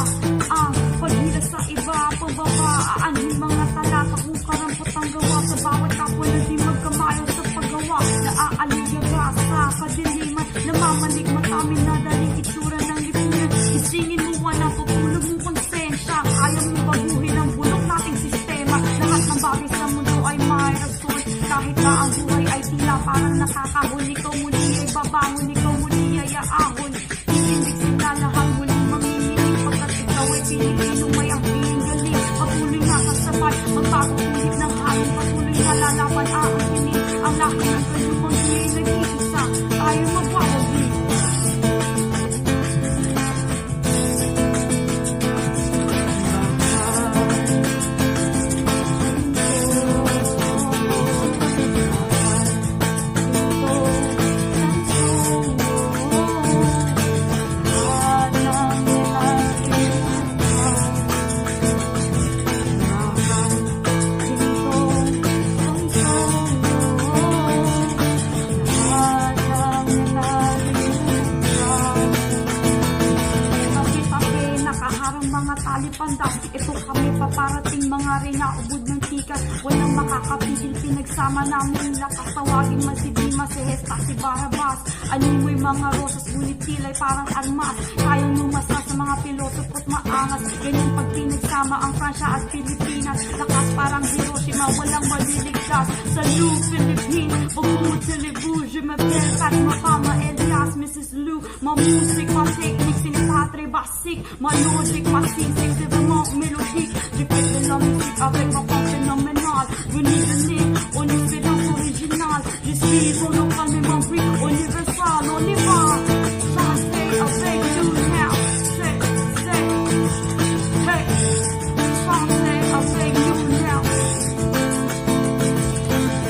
ang paghila sa iba, pababa, aanhin mga talata kung karampatang gawa sa bawat kapwa na di magkamayo sa paggawa, naaaliyaga sa kadiliman, namamalig matamin na daling itsura ng lipunan, isingin mo wala, tutulog mong konsensya, ayaw mo baguhin ang bulok nating sistema, lahat ng bagay sa mundo ay may rason, kahit na ang buhay ay tila parang nakakahon, ikaw muli ay babangon, ikaw muli ay aahon, isinig sila lahang muling manginginig, pagkat ikaw ay Pilipino may ang piling galing, patuloy na kasabay, magbagong ulit ng hangin, patuloy na lalaban aanginin, ang lahat ng kalupang di ay nag-iisa, tayo magwawagi. Nakaharang mga talipanda, ito kami paparating mga rina, ubod ng tika. balikat, walang makakapigil, pinagsama namin lakas. Tawagin man si Dima, si Hesta, si Barabas. Animoy mga rosas, ngunit tilay parang armas. Kayang lumasa sa mga pilosopo't maangas. Ganyan pag pinagsama ang Fransya at Pilipinas. Lakas parang Hiroshima, walang maliligtas. Salut Philippines, beaucoup je m'appelle Fatima Fama Elias, Mrs. Lou. Ma musique, ma technique, ce n'est pas très basique. Ma logique, ma physique, c'est vraiment mélodique. J'ai fait de la musique avec ma forme phénoménale. Venez, on est fait dans original. Je suis monochrome et mon prix universal. On y va, chantez avec nous now. Say, hey, chantez avec nous now.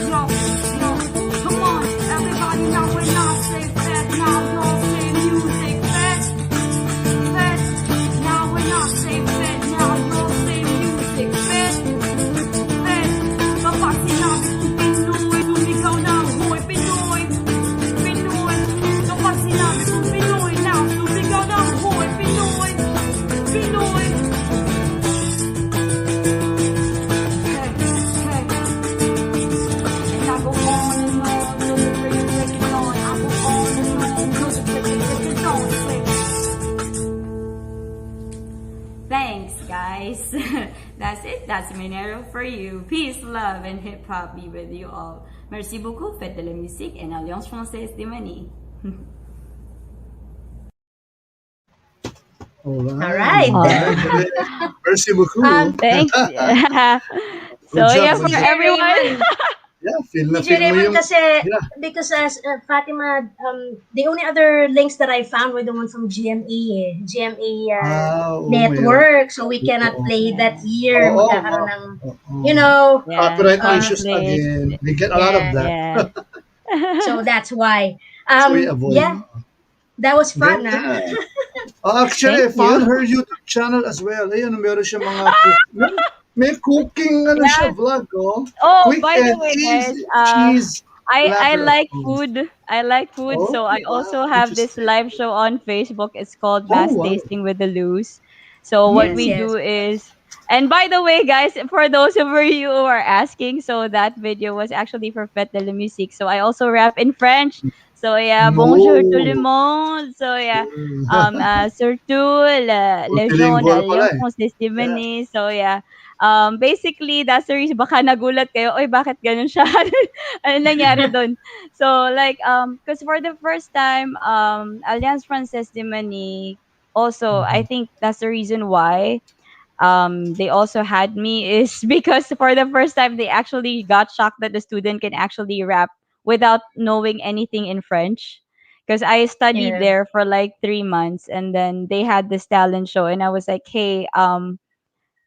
Yo, come on, everybody now when I say fat, now y'all say music fat. Now when I say fat, now y'all say music fat. Kapag sinabi kong Pinoy, sumigaw ng hoy Pinoy. Kapag sinabi kong Pinoy, now sumigaw ng hoy Pinoy. And I go on and on, till the break it on. I go on and on, till the break it on. Thanks, guys. That's it. That's Minero for you. Peace, love, and hip hop be with you all. Merci beaucoup. Faites de la musique et Alliance Française des Mani. Alright. Alright. Merci beaucoup. Thanks. So Good job, yeah, good for job. everyone. Yeah, feel na DJ feel mo Raymond yung... kasi, Yeah. because as Fatima, the only other links that I found were the one from GMA, network, so we cannot play that here. Oo, Magkakaroon ng, oo. you know, Copyright issues conflict. again. We get a lot of that. Yeah. so that's why. So we avoid. Yeah, that was fun, Yeah. huh? Actually, I Thank found you. her YouTube channel as well. Ayun, meron siya mga... may cooking siya vlog, oh. Oh, Quick by the and way, guys, easy cheese I platter. like food. I like food, Oh, so I also wow, have this interesting. live show on Facebook. It's called Oh, Mass wow. Tasting with the Luz. So what Yes, we yes. do is, and by the way, guys, for those of you who are asking, so that video was actually for Fête de la Musique. So I also rap in French. So yeah, bonjour tout le No. monde. So yeah, surtout les gens Multilingual pala Alliance eh. Française des Yeah. Mani. So yeah, basically that's the reason. Baka nagulat kayo, oy bakit ganun siya? Ano nangyari doon? So like because for the first time Alliance Française de Mani also I think that's the reason why they also had me is because for the first time they actually got shocked that the student can actually rap without knowing anything in French, because I studied Yeah. there for like 3 months and then they had this talent show and I was like, hey,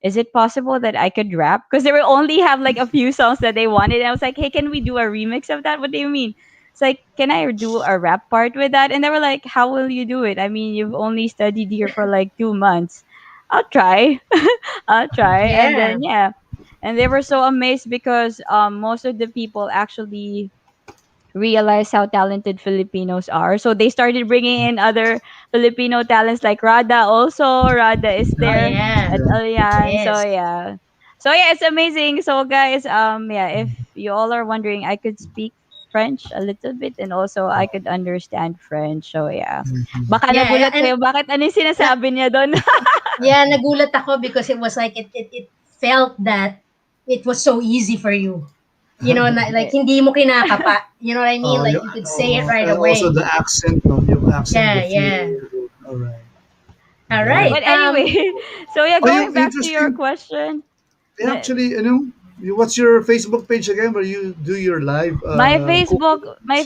is it possible that I could rap? Because they will only have like a few songs that they wanted. And I was like, hey, can we do a remix of that? What do you mean? It's like, can I do a rap part with that? And they were like, how will you do it? I mean, you've only studied here for like 2 months. I'll try. I'll try. And Yeah. then, yeah. And they were so amazed because most of the people actually realize how talented Filipinos are. So they started bringing in other Filipino talents like Rada also. Rada is Oh, there yeah. at Alian. So Yes. yeah. So yeah, it's amazing. So guys, yeah, if you all are wondering, I could speak French a little bit and also I could understand French. So yeah. Baka Yeah, nagulat kayo, bakit ano yung sinasabi niya doon? yeah, nagulat ako because it was like it felt that it was so easy for you. You know, like hindi mo kinakapa. You know what I mean? Like you could say it right and away. also the accent, no? Yung accent, Yeah, the yeah. feel. Alright. All right. But anyway, so yeah, Oh, going yung back to your interesting- question. Actually, what's your Facebook page again where you do your live? My cooking?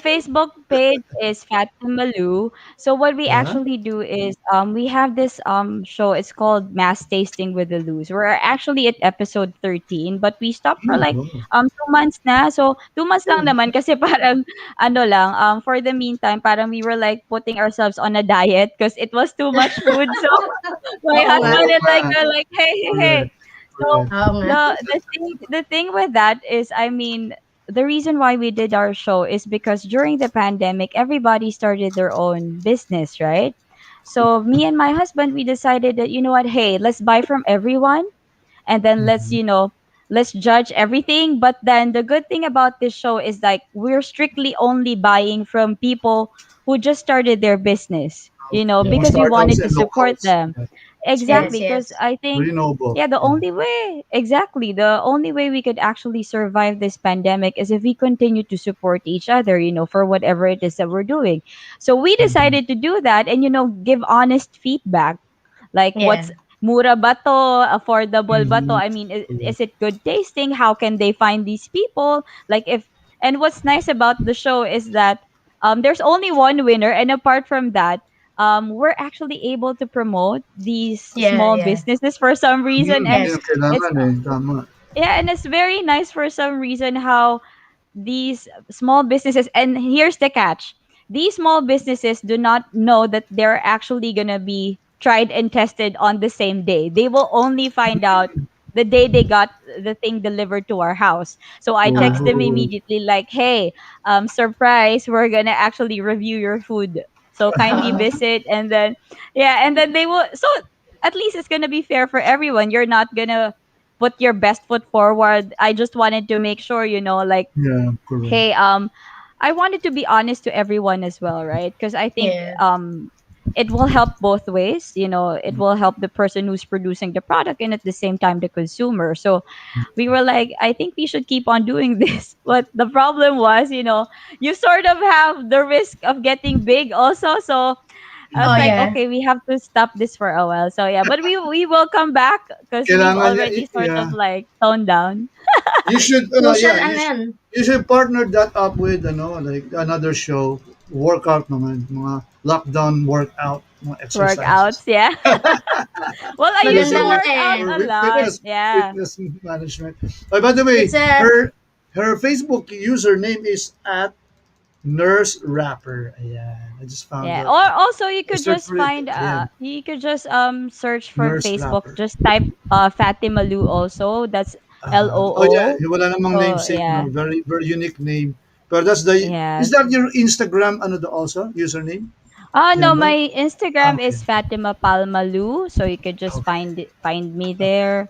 Facebook page is Fatima Lu. So what we Yeah. actually do is we have this show. It's called Mass Tasting with the Luz. We're actually at episode 13, but we stopped for like Oh, 2 months na. So 2 months lang naman kasi parang ano lang for the meantime parang we were like putting ourselves on a diet because it was too much food. So my Oo nga. husband and like are like, hey. So Oo nga. the thing with that is, I mean, the reason why we did our show is because during the pandemic, everybody started their own business, right? So me and my husband, we decided that, you know what, hey, let's buy from everyone and then let's let's judge everything. But then the good thing about this show is like we're strictly only buying from people who just started their business, Mga because we startups wanted to and support locals. them. Yeah. Yes, Exactly, Small. because yes. I think, Very noble. yeah, the Yeah. only way, exactly, the only way we could actually survive this pandemic is if we continue to support each other, for whatever it is that we're doing. So we Mhm. decided to do that and, give honest feedback. Like, Yeah. what's mura ba to? Affordable ba to? Mhm. I mean, is Correct. it good tasting? How can they find these people? Like, and what's nice about the show is that there's only one winner, and apart from that, we're actually able to promote these Yeah, small yeah. businesses for some reason, and Yun Yes. ang it's kailangan eh, tama. yeah, and it's very nice for some reason how these small businesses, and here's the catch, these small businesses do not know that they're actually going to be tried and tested on the same day. They will only find out the day they got the thing delivered to our house. So I text them Oh. immediately like, hey, surprise, we're going to actually review your food, so kindly Uh, visit. And then yeah, and then they will, so at least it's going to be fair for everyone. You're not going to put your best foot forward. I just wanted to make sure, like, Yeah, correct. hey, I wanted to be honest to everyone as well, right? Because I think yeah. it will help both ways. It will help the person who's producing the product and at the same time the consumer. So we were like, I think we should keep on doing this. But the problem was, you sort of have the risk of getting big also. So I was Oh, like, yeah. okay, we have to stop this for a while. So yeah, but we will come back because we've Kailangan niya, already sort yeah. of like toned down. You should, Social, yeah, ano yan? you should partner that up with, like another show, workout naman, mga lockdown workout, mga exercises. Workouts, yeah. Well, I used Maganda to Using nga work out eh. for a lot. fitness Yeah. fitness management. Oh, by the way, It's a, her Facebook username is at Nurse Rapper. Ayan, I just found Yeah. her. Or also you I could searched just for it. find Ayan, you could just search for Nurse Facebook. Rapper. Just type Fatima Lu also. That's Oh yeah, LOO. wala namang So namesake, no? yeah. Very very unique name. But that's the Yeah. is that your Instagram ano also username? No, Yan ba? my Ah, Instagram okay. is Fatima Palmalu, so you could just Okay. find me there.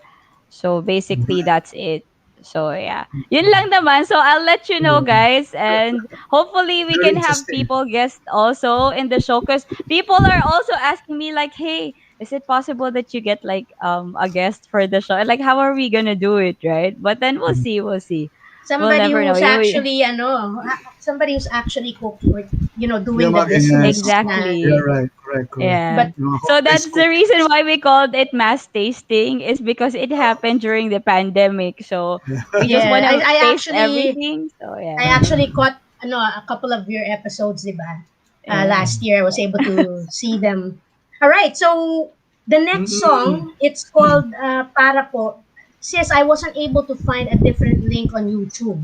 So basically Good. that's it. So yeah. Yun lang naman. So I'll let you know, guys, and hopefully we Very can have interesting. people guest also in the show, cuz people are also asking me like, "Hey, is it possible that you get like a guest for the show?" Like, how are we going to do it, right? But then we'll see, we'll see. We'll somebody never know. who's You actually, somebody who's actually Yung doing the mga ganyan. business na, Yeah, exactly. right. Correct, correct. Yeah. but Yung mga So home based that's the cooking. reason why we called it mass tasting, is because it happened during the pandemic. So we just want yeah, to I taste actually, everything. So I yeah. actually caught, a couple of your episodes, diba? Yeah. Last year, I was able to see them. All right, so the next Mm-mm. song, it's called Para Po. Sis, I wasn't able to find a different link on YouTube.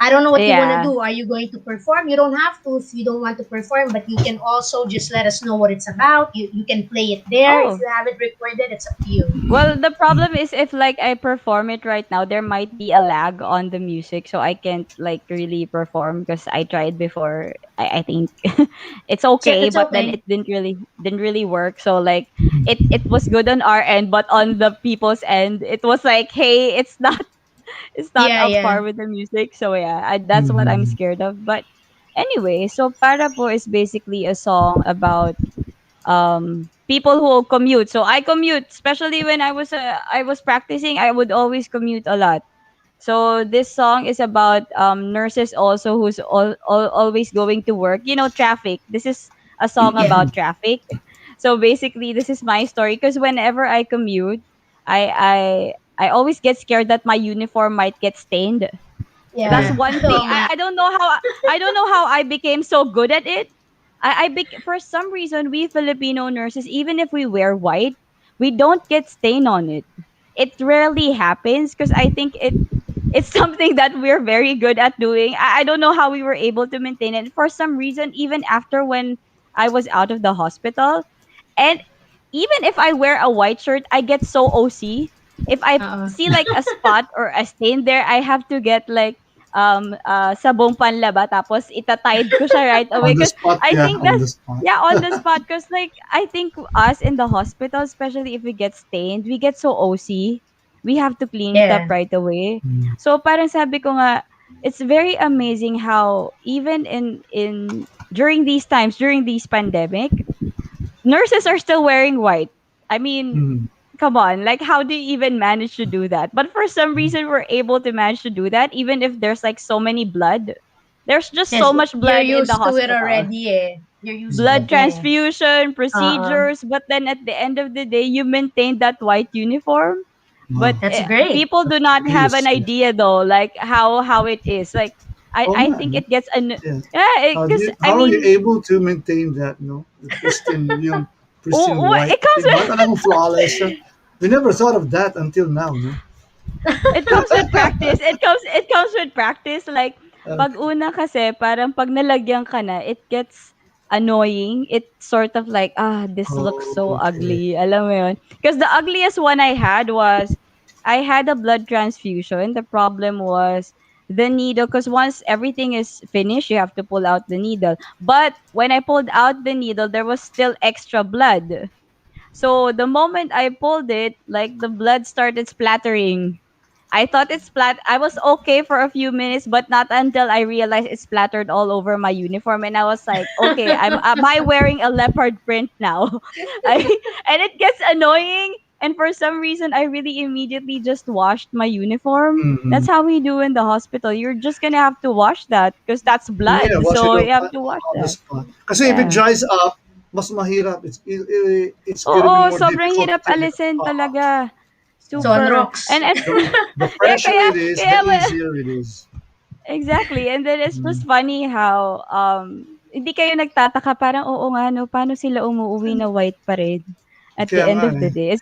I don't know what you want to Yeah. do. Are you going to perform? You don't have to if you don't want to perform, but you can also just let us know what it's about. You can play it there. If Oh. you have it recorded, it's up to you. Well, the problem is if like I perform it right now, there might be a lag on the music, so I can't like really perform because I tried before. I think it's So okay, it's but then okay. it didn't really work. So like it was good on our end, but on the people's end, it was like, hey, it's not Yeah, up yeah. par with the music. So yeah, that's what I'm Mhm. scared of. But anyway, so Para Po is basically a song about people who commute. So I commute, especially when I was practicing, I would always commute a lot. So this song is about nurses also who's always going to work. Traffic. This is a song Yeah. about traffic. So basically, this is my story because whenever I commute, I always get scared that my uniform might get stained. That's Yeah. one thing. Oo nga. I don't know how I became so good at it. For some reason, we Filipino nurses, even if we wear white, we don't get stain on it. It rarely happens because I think it's something that we're very good at doing. I don't know how we were able to maintain it. For some reason, even after when I was out of the hospital, and even if I wear a white shirt, I get so OC. If I Oo. see like a spot or a stain there, I have to get like sabong panlaba tapos itatide ko siya right On away the because spot, I yeah, think on that's the spot. yeah on the spot because like I think us in the hospital, especially if we get stained, we get so OC. we have to clean stuff Yeah. right away. So parang sabi ko nga, it's very amazing how even in during these times, during these pandemic, nurses are still wearing white. I mean, Mm. come on, like how do you even manage to do that? But for some reason we're able to manage to do that even if there's like so many blood. There's just Yes, so much you're blood in the used to it hospital. already eh. You're used to Blood it na eh. transfusion, Uh-uh. procedures, but then at the end of the day you maintain that white uniform. But Wow. That's great. people do not Really have an is. idea though, like how it is. Like Oh, I man. think it gets Yeah. yeah, because I How are you mean, able to maintain that, no? The pristine, yung pristine white. it comes Diba? with Talagang flawless siya. We never thought of that until now, no? it comes with practice. It comes with practice. Like pag Okay. una kasi parang pag nalagyan ka na, it gets annoying. It sort of like this looks so Okay. ugly. Alam mo yun? Because the ugliest one I had was I had a blood transfusion. The problem was the needle because once everything is finished, you have to pull out the needle. But when I pulled out the needle, there was still extra blood. So the moment I pulled it, like the blood started splattering. I thought it splat. I was okay for a few minutes, but not until I realized it splattered all over my uniform, and I was like, "Okay, am I wearing a leopard print now?" I and it gets annoying. And for some reason, I really immediately just washed my uniform. Mm-hmm. That's how we do in the hospital. You're just gonna have to wash that because that's Yeah, blood. wash it So off you have to wash on the that. spot. Kasi if it Yeah. dries up, mas mahirap. It's gonna be Oo, more sobrang difficult to hirap clean it. alisin talaga. So, Super. rocks. And The yeah, fresher it is, the kaya easier it is. exactly. And then it's Mm. just funny how hindi kayo nagtataka parang oo nga no, paano sila umuuwi na white pa rin at the Kaya end nga of the eh. day.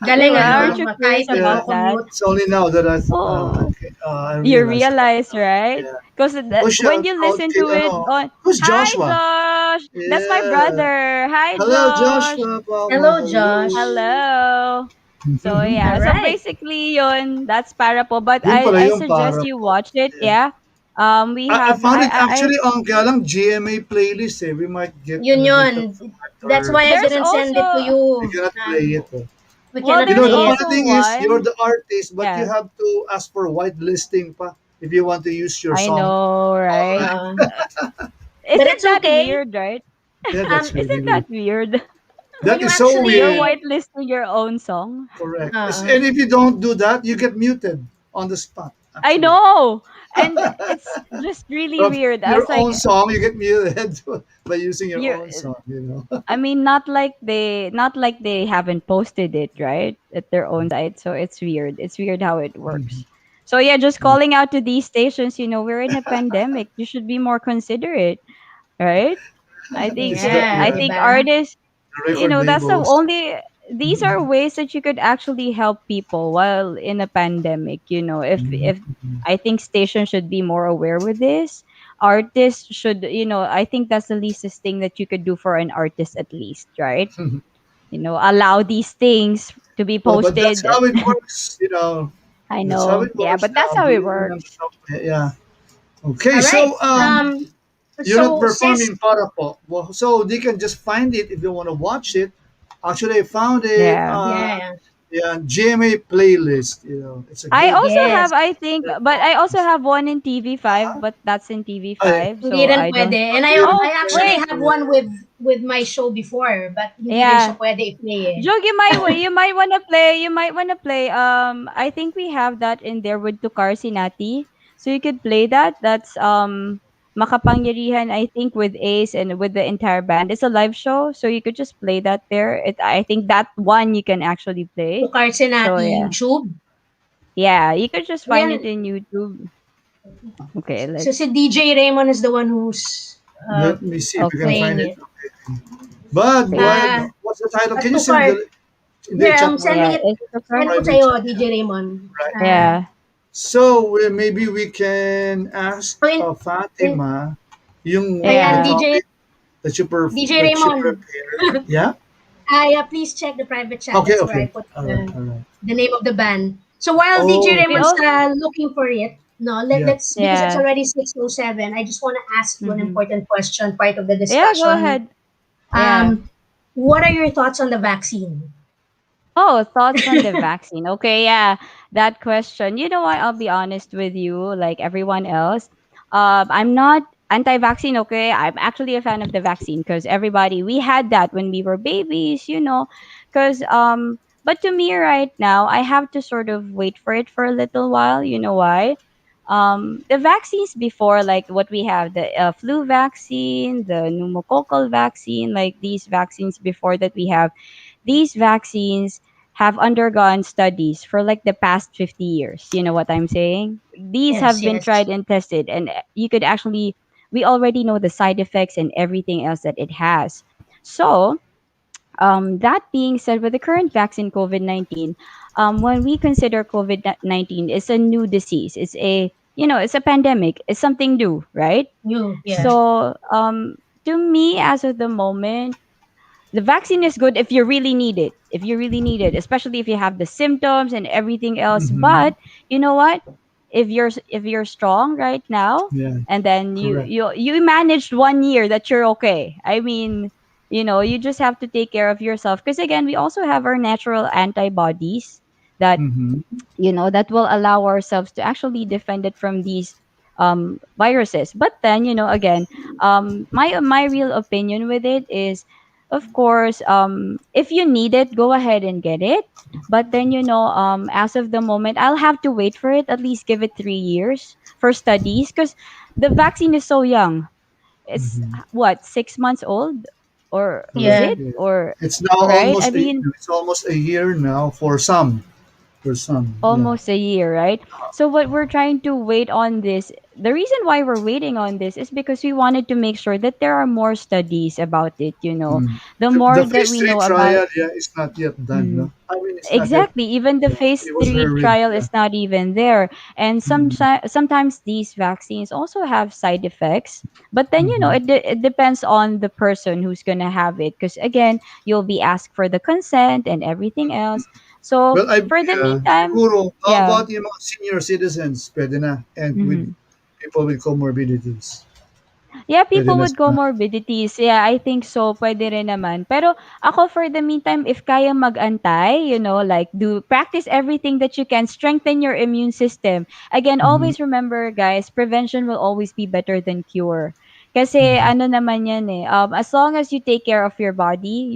Galing Diba? ano, Aren't you curious kahit about Yeah, that? nagko-commute. it's only now that Oo. okay, I You realized that. realize, right? Yeah. Because Oh, when shout you out listen kay to it ano, on who's Hi Joshua? Josh! That's my Yeah. brother. Hi Hello, Josh! Joshua. Palma. Hello, Josh. Hello. Hello. So All yeah, so right. basically yun, that's para po. But Yun pala I yung suggest para you po. watch it. Yeah. Yeah. We I have found it I actually on kaya lang GMA playlist eh. We might get Yun ano dito yun. from it That's or why I there's didn't send it to also we you. cannot play it. Eh. We well cannot You there's know, the play it. funny also thing is, you're one. the artist, but you Yeah. have to ask for whitelisting pa if you want to use your I song. know, right? Alright. Uh, but Isn't it's that okay. weird, right? Yeah, that's really Isn't weird. that weird? When That you is so You're weird. actually, whitelisting your own song. Correct. uh, And if you don't do that, you get muted on the spot, I actually. know. And it's just really Of weird. I your was like, own song, you get muted by using your you're own song, you know. I mean, not like they haven't posted it, right? At their own site. So it's weird. It's weird how it works. So yeah, just calling out to these stations, we're in a pandemic. You should be more considerate, right? I think It's the, yeah, I yeah, think diba? artists, the record that's the labels. only these are ways that you could actually help people while in a pandemic, if I think stations should be more aware with this. Artists should, I think that's the leastest thing that you could do for an artist at least, right? Allow these things to be Well, but that's posted. how it works, you know. I That's how know. it Yeah, works but that's now. how it Being an works. yeah. Okay, All right. so you're not So sis, performing para po. Well, so they can just find it if they want to watch it. Actually, I found it. Yeah. yeah, Yeah, GMA playlist. You know, it's a I good. also yes. have, I think, but I also have one in TV5, but that's in Ay, TV5, Hindi so rin I don't. pwede. And I hindi rin I Oh, actually wait. pwede. have one with my show before, but hindi rin siya Yeah. pwede i-play eh. Jog, you might wanna play. You might wanna play. I think we have that in there with Tukar Sinati, so you could play that. That's Makapangyarihan. I think with Ace and with the entire band. It's a live show, so you could just play that there. I think that one you can actually To play. So Carcinati yeah, YouTube. yeah, you could just find it Yan. in YouTube. Okay, So let's. si DJ Raymond is the one who's Let me see if we can Okay, playing find it. it. But okay. what's the title? Can you To send Car. the in the Here, chat I'm mo sending Yeah, lang? it. it's Tukar. Send ko Private sa'yo, chat, DJ Raymond. right? Yeah. So maybe we can ask So in Fatima yung the ayan, Yeah. topic DJ that you Raymond. prepared. Yeah. Please check the private chat. Okay. That's where I Okay. put All right. All right. the name of the band. So while DJ Oh. We Raymond's all. looking for it, no, Yeah. let's because it's Yeah. already 6:07. I just want to ask you an Mm-hmm. important question, part of the Yeah. Go discussion. ahead. Yeah. What are your thoughts on the vaccine? Oh, thoughts on the vaccine. Okay, yeah, that question. You know what? I'll be honest with you, like everyone else. I'm not anti-vaccine. Okay, I'm actually a fan of the vaccine because everybody we had that when we were babies. Because but to me right now, I have to sort of wait for it for a little while. You know why? The vaccines before, like what we have, the flu vaccine, the pneumococcal vaccine, like these vaccines before that we have, these vaccines have undergone studies for like the past 50 years. You know what I'm saying? These Yes, have been yes. tried and tested, and you could actually, we already know the side effects and everything else that it has. So, that being said, with the current vaccine, COVID 19, when we consider COVID 19 is a new disease, it's a pandemic, it's something new, right? You, yeah. So, to me, as of the moment, the vaccine is good if you really need it. If you really need it, especially if you have the symptoms and everything else. Mm-hmm. But you know what? If you're strong right now, Yeah, and then you correct. you you managed 1 year, that you're okay. I mean, you just have to take care of yourself, because again, we also have our natural antibodies that Mm-hmm. that will allow ourselves to actually defend it from these viruses. But then, again, my real opinion with it is, of course, if you need it, go ahead and get it. But then, as of the moment, I'll have to wait for it, at least give it 3 years for studies, because the vaccine is so young. It's Mm-hmm. what, 6 months old, or is Correct. Yeah. it, Yeah. or It's now right? I almost mean, it's almost a year now for some. For some, yeah. almost a year, right? So what we're trying to wait on this, the reason why we're waiting on this is because we wanted to make sure that there are more studies about it. Mm. The The more that phase we three know about. trial, yeah, is not yet done, no? Mhm. I mean, it's not yet. Exactly. Even the Yeah, phase it was three early. trial Yeah. is not even there. And Mm-hmm. sometimes these vaccines also have side effects. But then, Mm-hmm. it depends on the person who's going to have it. Because again, you'll be asked for the consent and everything else. So Well, for the meantime, siguro, how yeah. about yung mga senior citizens? Pwede na. And with Mhm. people with comorbidities. Yeah, Pwede people na with sila. comorbidities. Yeah, I think so. Pwede rin naman. Pero ako, for the meantime, if kaya mag-antay, like do practice everything that you can, strengthen your immune system. Again, Mhm. always remember, guys, prevention will always be better than cure. Kasi Mhm. ano naman yan eh, as long as you take care of your body,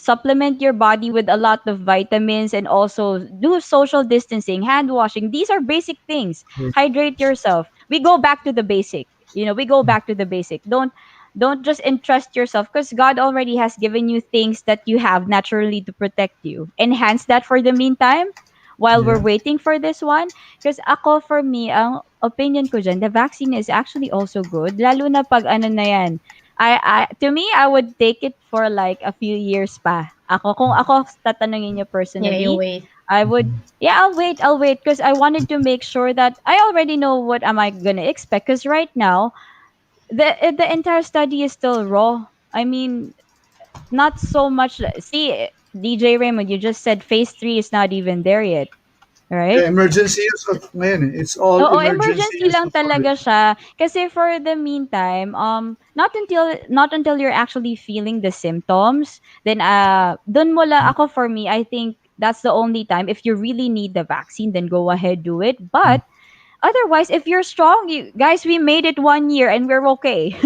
supplement your body with a lot of vitamins, and also do social distancing, hand washing. These are basic things. Yes. Hydrate yourself. We go back to the basic. We go back to the basic. Don't just entrust yourself, because God already has given you things that you have naturally to protect you. Enhance that for the meantime while we're Yeah. waiting for this one. Because ako, for me, ang opinion ko dyan, the vaccine is actually also good. Lalo na pag ano na yan, to me, I would take it for like a few years pa. Kung ako tatanungin niyo Yeah, you personally, wait. I would, Mhm. yeah, I'll wait, because I wanted to make sure that I already know what am I gonna expect. Because right now, the entire study is still raw. I mean, not so much. See, DJ Raymond, you just said phase 3 is not even there yet, right? Yeah, emergency use of ngayon eh. It's all Oo, emergency emergency use lang of COVID. talaga siya. Kasi for the meantime, not until you're actually feeling the symptoms, then dun mo la ako, for me, I think that's the only time. If you really need the vaccine, then go ahead, do it. But otherwise, if you're strong, you guys, we made it 1 year and we're okay.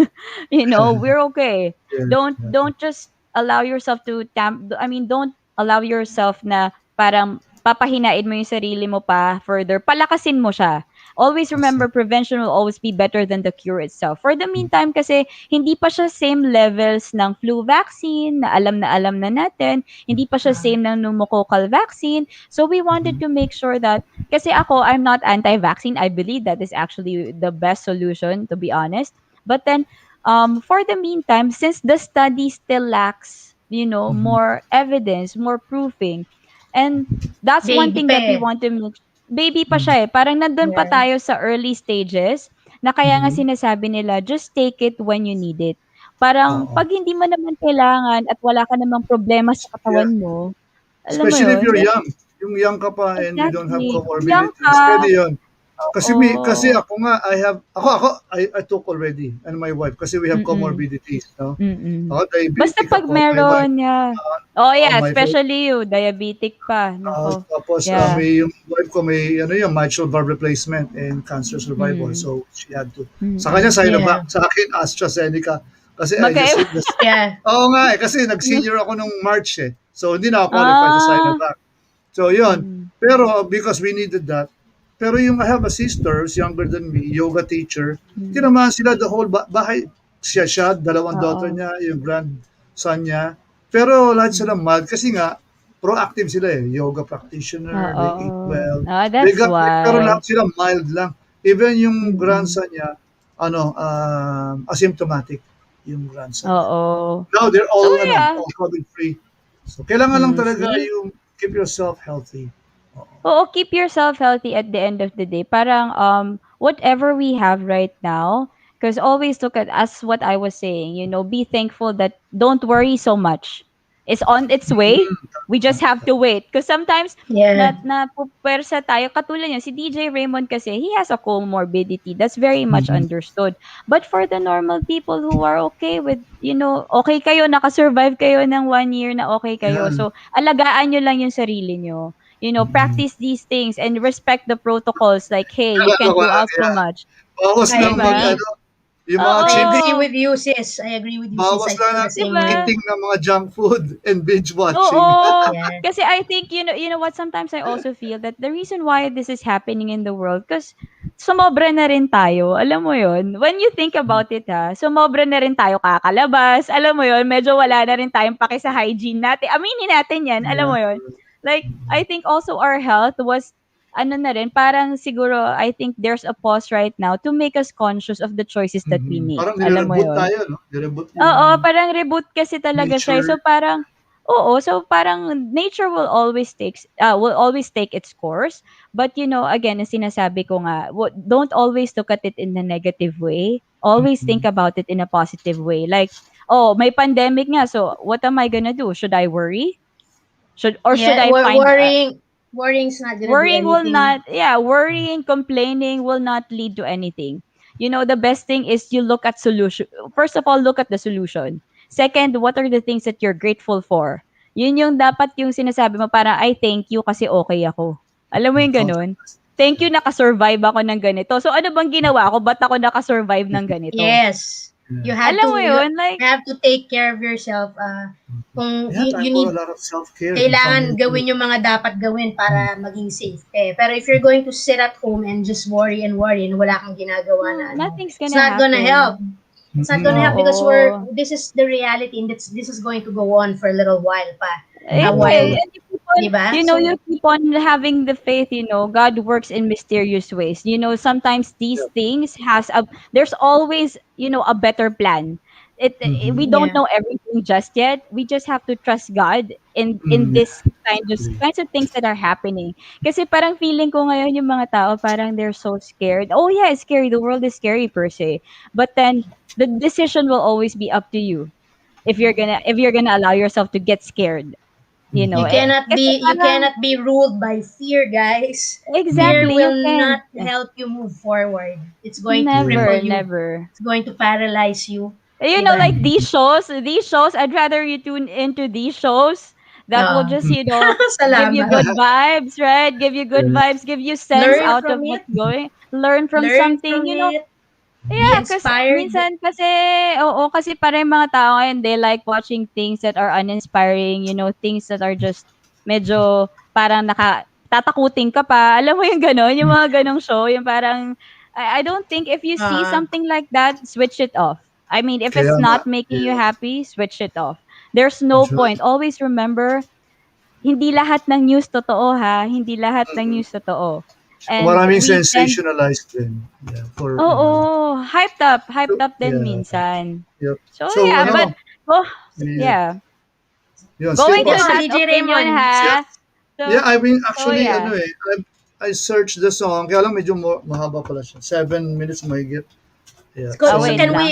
We're okay. Yeah. Don't just allow yourself to don't allow yourself na parang papahinain mo yung sarili mo pa further. Palakasin mo siya. Always remember, prevention will always be better than the cure itself. For the meantime, kasi hindi pa siya same levels ng flu vaccine na alam na natin. Hindi pa siya same ng pneumococcal vaccine. So we wanted to make sure that, kasi ako, I'm not anti-vaccine. I believe that is actually the best solution, to be honest. But then, for the meantime, since the study still lacks, Mhm. more evidence, more proofing, and that's one Baby thing pa that we eh. want to make. Baby pa Mhm. siya eh. Parang nandun pa Yeah. tayo sa early stages, na kaya nga Mhm. sinasabi nila, just take it when you need it. Parang, Oo. pag hindi mo naman kailangan at wala ka namang problema sa Yeah. katawan mo, alam mo Especially if yun? you're young. Yung young ka pa and you don't have Exactly. Kung young comorbidities. Pwede ka, yun. Kasi Oo. ako nga, I took already, and my wife, kasi we have Mm. comorbidities, no? Mm. Ako, Basta diabetic 'pag ako, my wife, meron, yeah. Oh, yeah, my wife, especially you, diabetic pa, naku. tapos Yeah. may yung wife ko may ano yung mitral valve replacement and cancer survival, Mm. so she had to. Sa kanya Mm. Yeah. Sinovac, sa akin AstraZeneca. Kasi I just Magkaiba. hit this. Yeah. Oo nga eh, kasi nag-senior ako nung March eh. So hindi na ako qualify sa Ah. Sinovac. So yun. Mm. Pero because we needed that. Pero yung I have a sister who's younger than me, yoga teacher. Mm. Tinamahan sila the whole bahay. Siya, dalawang daughter Oo. niya, yung grandson niya. Pero lahat sila Mm. mild kasi nga proactive sila eh. Yoga practitioner, they eat Oo. well. Ah, They that's got pero why. lahat sila mild lang. Even yung Mm. grandson niya, asymptomatic yung grandson niya. Oo. Now they're So, all yeah. all COVID free. So kailangan lang talaga See? yung keep yourself healthy. Oo, keep yourself healthy at the end of the day. Parang, whatever we have right now, because always look at, as what I was saying, be thankful that don't worry so much. It's on its way. We just have to wait. Because sometimes, Yeah. pupwersa tayo. Katulad niya, si DJ Raymond kasi, he has a comorbidity. That's very much Mhm. understood. But for the normal people who are okay with, okay kayo, nakasurvive kayo ng 1 year na okay kayo. Yan. So, alagaan nyo lang yung sarili nyo. Practice these things and respect the protocols. Like, hey, you can't go out so Yeah. much. Bawas I lang Diba? agree. yung mga Oo. I chips, agree with you, sis. I agree with you, sis. bawas I lang feel the ng same way. Diba? eating ng mga junk food and binge Oo. watching. Yeah. Kasi I think, you know what, sometimes I also feel that the reason why this is happening in the world, because sumobra na rin tayo. Alam mo yon. When you think about it, sumobra na rin tayo kakalabas. Alam mo yon, medyo wala na rin tayong pake sa hygiene natin. Aminin natin yan. Alam Yeah. mo yon. Like, I think also our health was, ano na rin, parang siguro, I think there's a pause right now to make us conscious of the choices that we make. Parang Alam mo nire-reboot yon. tayo, no? Nire-reboot Oo, yung parang reboot kasi talaga siya, eh. nature. So parang nature will always take its course. But again, ang sinasabi ko nga, don't always look at it in a negative way. Always think about it in a positive way. Like, oh, may pandemic nga, so what am I gonna do? Should I worry? Should Yeah. I find Worrying's not gonna do Worrying will anything. not, yeah, worrying, complaining will not lead to anything. The best thing is you look at solution. First of all, look at the solution. Second, what are the things that you're grateful for? Yun yung dapat yung sinasabi mo para, I thank you kasi okay ako. Alam mo yung Oh, ganun? Thank you, nakasurvive ako ng ganito. So, ano bang ginawa ko? Ba't ako nakasurvive ng ganito? Yes. You have Alam to mo you yun? Like, have to take care of yourself. Kung yeah, time you for a need lot of self-care and kailangan family. gawin yung mga dapat gawin para maging safe. Pero if you're going to sit at home and just worry and wala kang ginagawa na nothing's it's gonna not gonna happen. help. It's not gonna help because Oo. this is the reality and this is going to go on for a little while pa. It will. While, And you keep on, diba? you keep on having the faith, God works in mysterious ways. Sometimes these things there's always, a better plan. We don't Yeah. know everything just yet. We just have to trust God in this kinds of things that are happening. Kasi parang feeling ko ngayon yung mga tao parang they're so scared. Oh yeah, it's scary. The world is scary per se. But then the decision will always be up to you if you're gonna allow yourself to get scared. You Kasi parang, cannot be ruled by fear, guys. Fear exactly, you will can. not help you move forward. It's going to cripple Never, you. never. It's going to paralyze you. Like Diba? these shows, I'd rather you tune into these shows that will just, give you Salamat. good vibes, right? Give you good vibes, give you sense Learn out of from it. what's going, learn from Learn something, from it. Be Yeah, kasi inspired. minsan kasi, oo, kasi parang mga tao ngayon, they like watching things that are uninspiring, things that are just medyo parang tatakutin ka pa. Alam mo yung gano'n, yung mga gano'ng show, yung parang, I don't think if you see Uh, something like that, switch it off. I mean, if Kaya it's nga, not making you yeah, happy, switch it off. There's no that's right. point. Always remember, hindi lahat ng news totoo ha, hindi lahat ng news totoo. And Maraming we tend sensationalized din. Yeah, for, Oo, hyped so, up din yeah, minsan. yep. So So, yeah, but oh, yeah, yeah. still Going to ito, that positive. DJ opinion Raymond. Yeah, ha. yeah, I mean, So actually, yeah. I searched the song, kaya lang medyo mahaba pala siya. 7 minutes mahigit. Yeah, Oh, so, wait Can lang. we,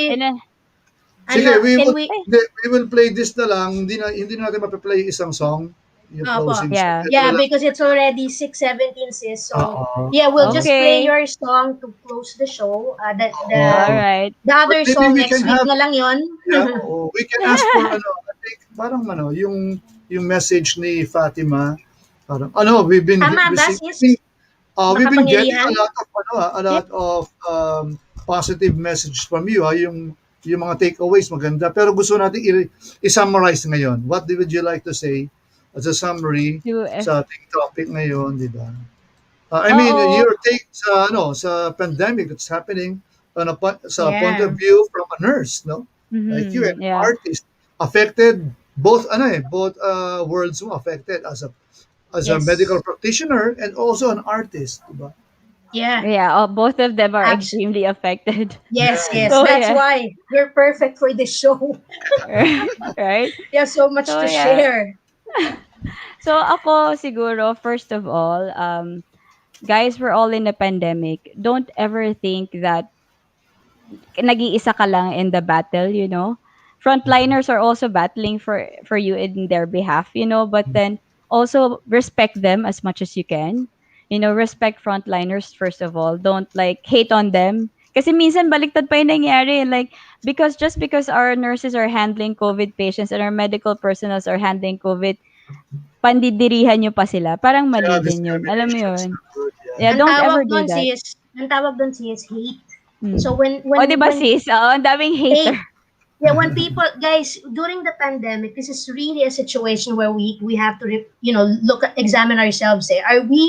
sige, can we, we will play this na lang. Hindi na natin mape-play isang song. yung Opo. closing song. Yeah. Ito na Yeah, lang. because it's already 6:17 sis. So Oo. yeah, we'll Oo. just play Okay. your song to close the show. All Oo. right. The But other maybe song we next can week have, na lang yon. yeah, oo. We can ask for ano, I think, parang ano, yung message ni Fatima, parang ano, Tama ba we've sis? been we've been getting a Makapangyarihan? lot of ano, a Yeah. lot of positive messages from you. Yung mga takeaways maganda, pero gusto natin i-summarize ngayon. What would you like to say as a summary To sa ating topic ngayon, di ba? I mean, Oo. your take sa ano sa pandemic that's happening on sa point Yeah. of view from a nurse, no? Like you, an Yeah. artist, affected both ano both worlds mo affected as a medical Yes. practitioner and also an artist, diba? Yeah. Yeah. Both of them are Abs- extremely affected. yes, Yeah, yes. So That's yeah. why you're perfect for this show. Right. You have so much So to yeah. share. So ako siguro first of all, guys, we're all in a pandemic. Don't ever think that nag-iisa ka lang in the battle, you know. Frontliners are also battling for you in their behalf, you know, but then also respect them as much as you can. You know, respect frontliners first of all. Don't like hate on them. Kasi minsan baliktad pa yung nangyari. Like, just because our nurses are handling COVID patients and our medical personals are handling COVID, pandidirihan nyo pa sila. Parang yeah, mali din yun. Alam mo discrimination is yun? not good. Yeah, Yeah, don't ever do that. Ang tawag doon sis hate. Hmm. So when O, di ba when sis? Oo, ang daming hater. hate, yeah, when people guys during the pandemic, this is really a situation where we have to examine ourselves. Are we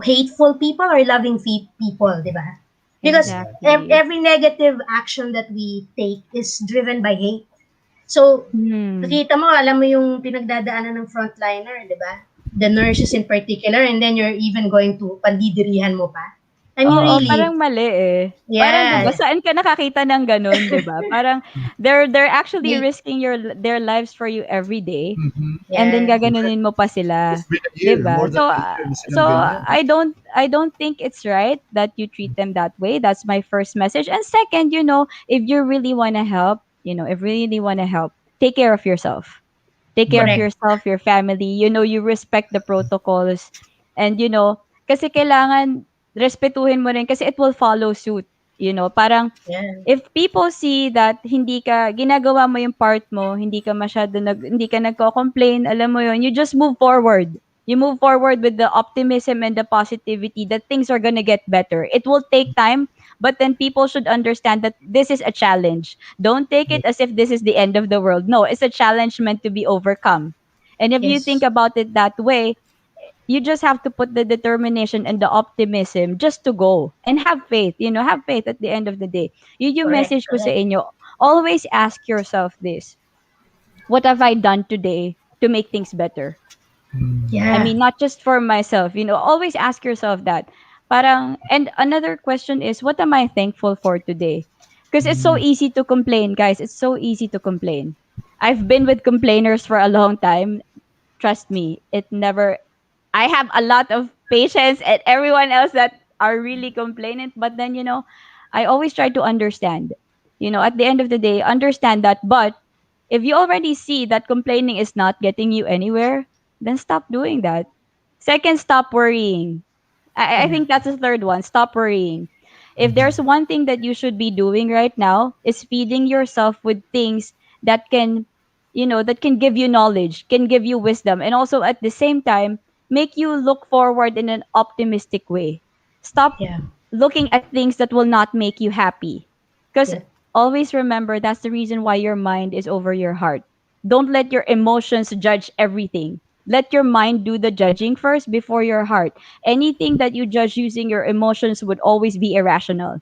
hateful people or loving people, di ba? Because Exactly. every negative action that we take is driven by hate. So, Hmm. nakita mo, alam mo yung pinagdadaanan ng frontliner, di ba? The nurses in particular, and then you're even going to pandidirihan mo pa. I mean, Oo, really, parang mali, eh. Parang 'di ba, yeah. saan ka nakakita ng gano'n, 'di ba? Parang they're actually They- risking their lives for you every day, mm-hmm. and then yeah. gaganunin mo pa sila, It's been a 'di year, ba? more than So, a year na so silang ganyan. I don't think it's right that you treat them that way. That's my first message. And second, you know, if you really wanna help, take care of yourself. Take care of Mm-hmm. Correct. yourself, your family, you know, you respect the protocols, and you know, kasi kailangan respetuhin mo rin kasi it will follow suit, you know. Parang Yeah. if people see that hindi ka ginagawa mo yung part mo, hindi ka nagko-complain, alam mo yun, you just move forward. You move forward with the optimism and the positivity that things are gonna get better. It will take time, but then people should understand that this is a challenge. Don't take it as if this is the end of the world. No, it's a challenge meant to be overcome. And if you think Yes. about it that way, you just have to put the determination and the optimism just to go and have faith, you know, have faith at the end of the day. Yun yung Correct. message ko sa Correct. inyo. Always ask yourself this: what have I done today to make things better? I Yeah. mean, not just for myself, you know, always ask yourself that. Parang, and another question is, what am I thankful for today? Because it's so easy to complain, guys. It's so easy to complain. I've been with complainers for a long time. Trust me, it never, I have a lot of patience and everyone else that are really complainant, but then, you know, I always try to understand. You know, at the end of the day, understand that. But if you already see that complaining is not getting you anywhere, then stop doing that. Second, stop worrying. I Yeah. think that's the third one. Stop worrying. If there's one thing that you should be doing right now, is feeding yourself with things that can, you know, that can give you knowledge, can give you wisdom, and also at the same time make you look forward in an optimistic way. Stop Yeah. looking at things that will not make you happy. Because Yeah. always remember, that's the reason why your mind is over your heart. Don't let your emotions judge everything. Let your mind do the judging first before your heart. Anything that you judge using your emotions would always be irrational.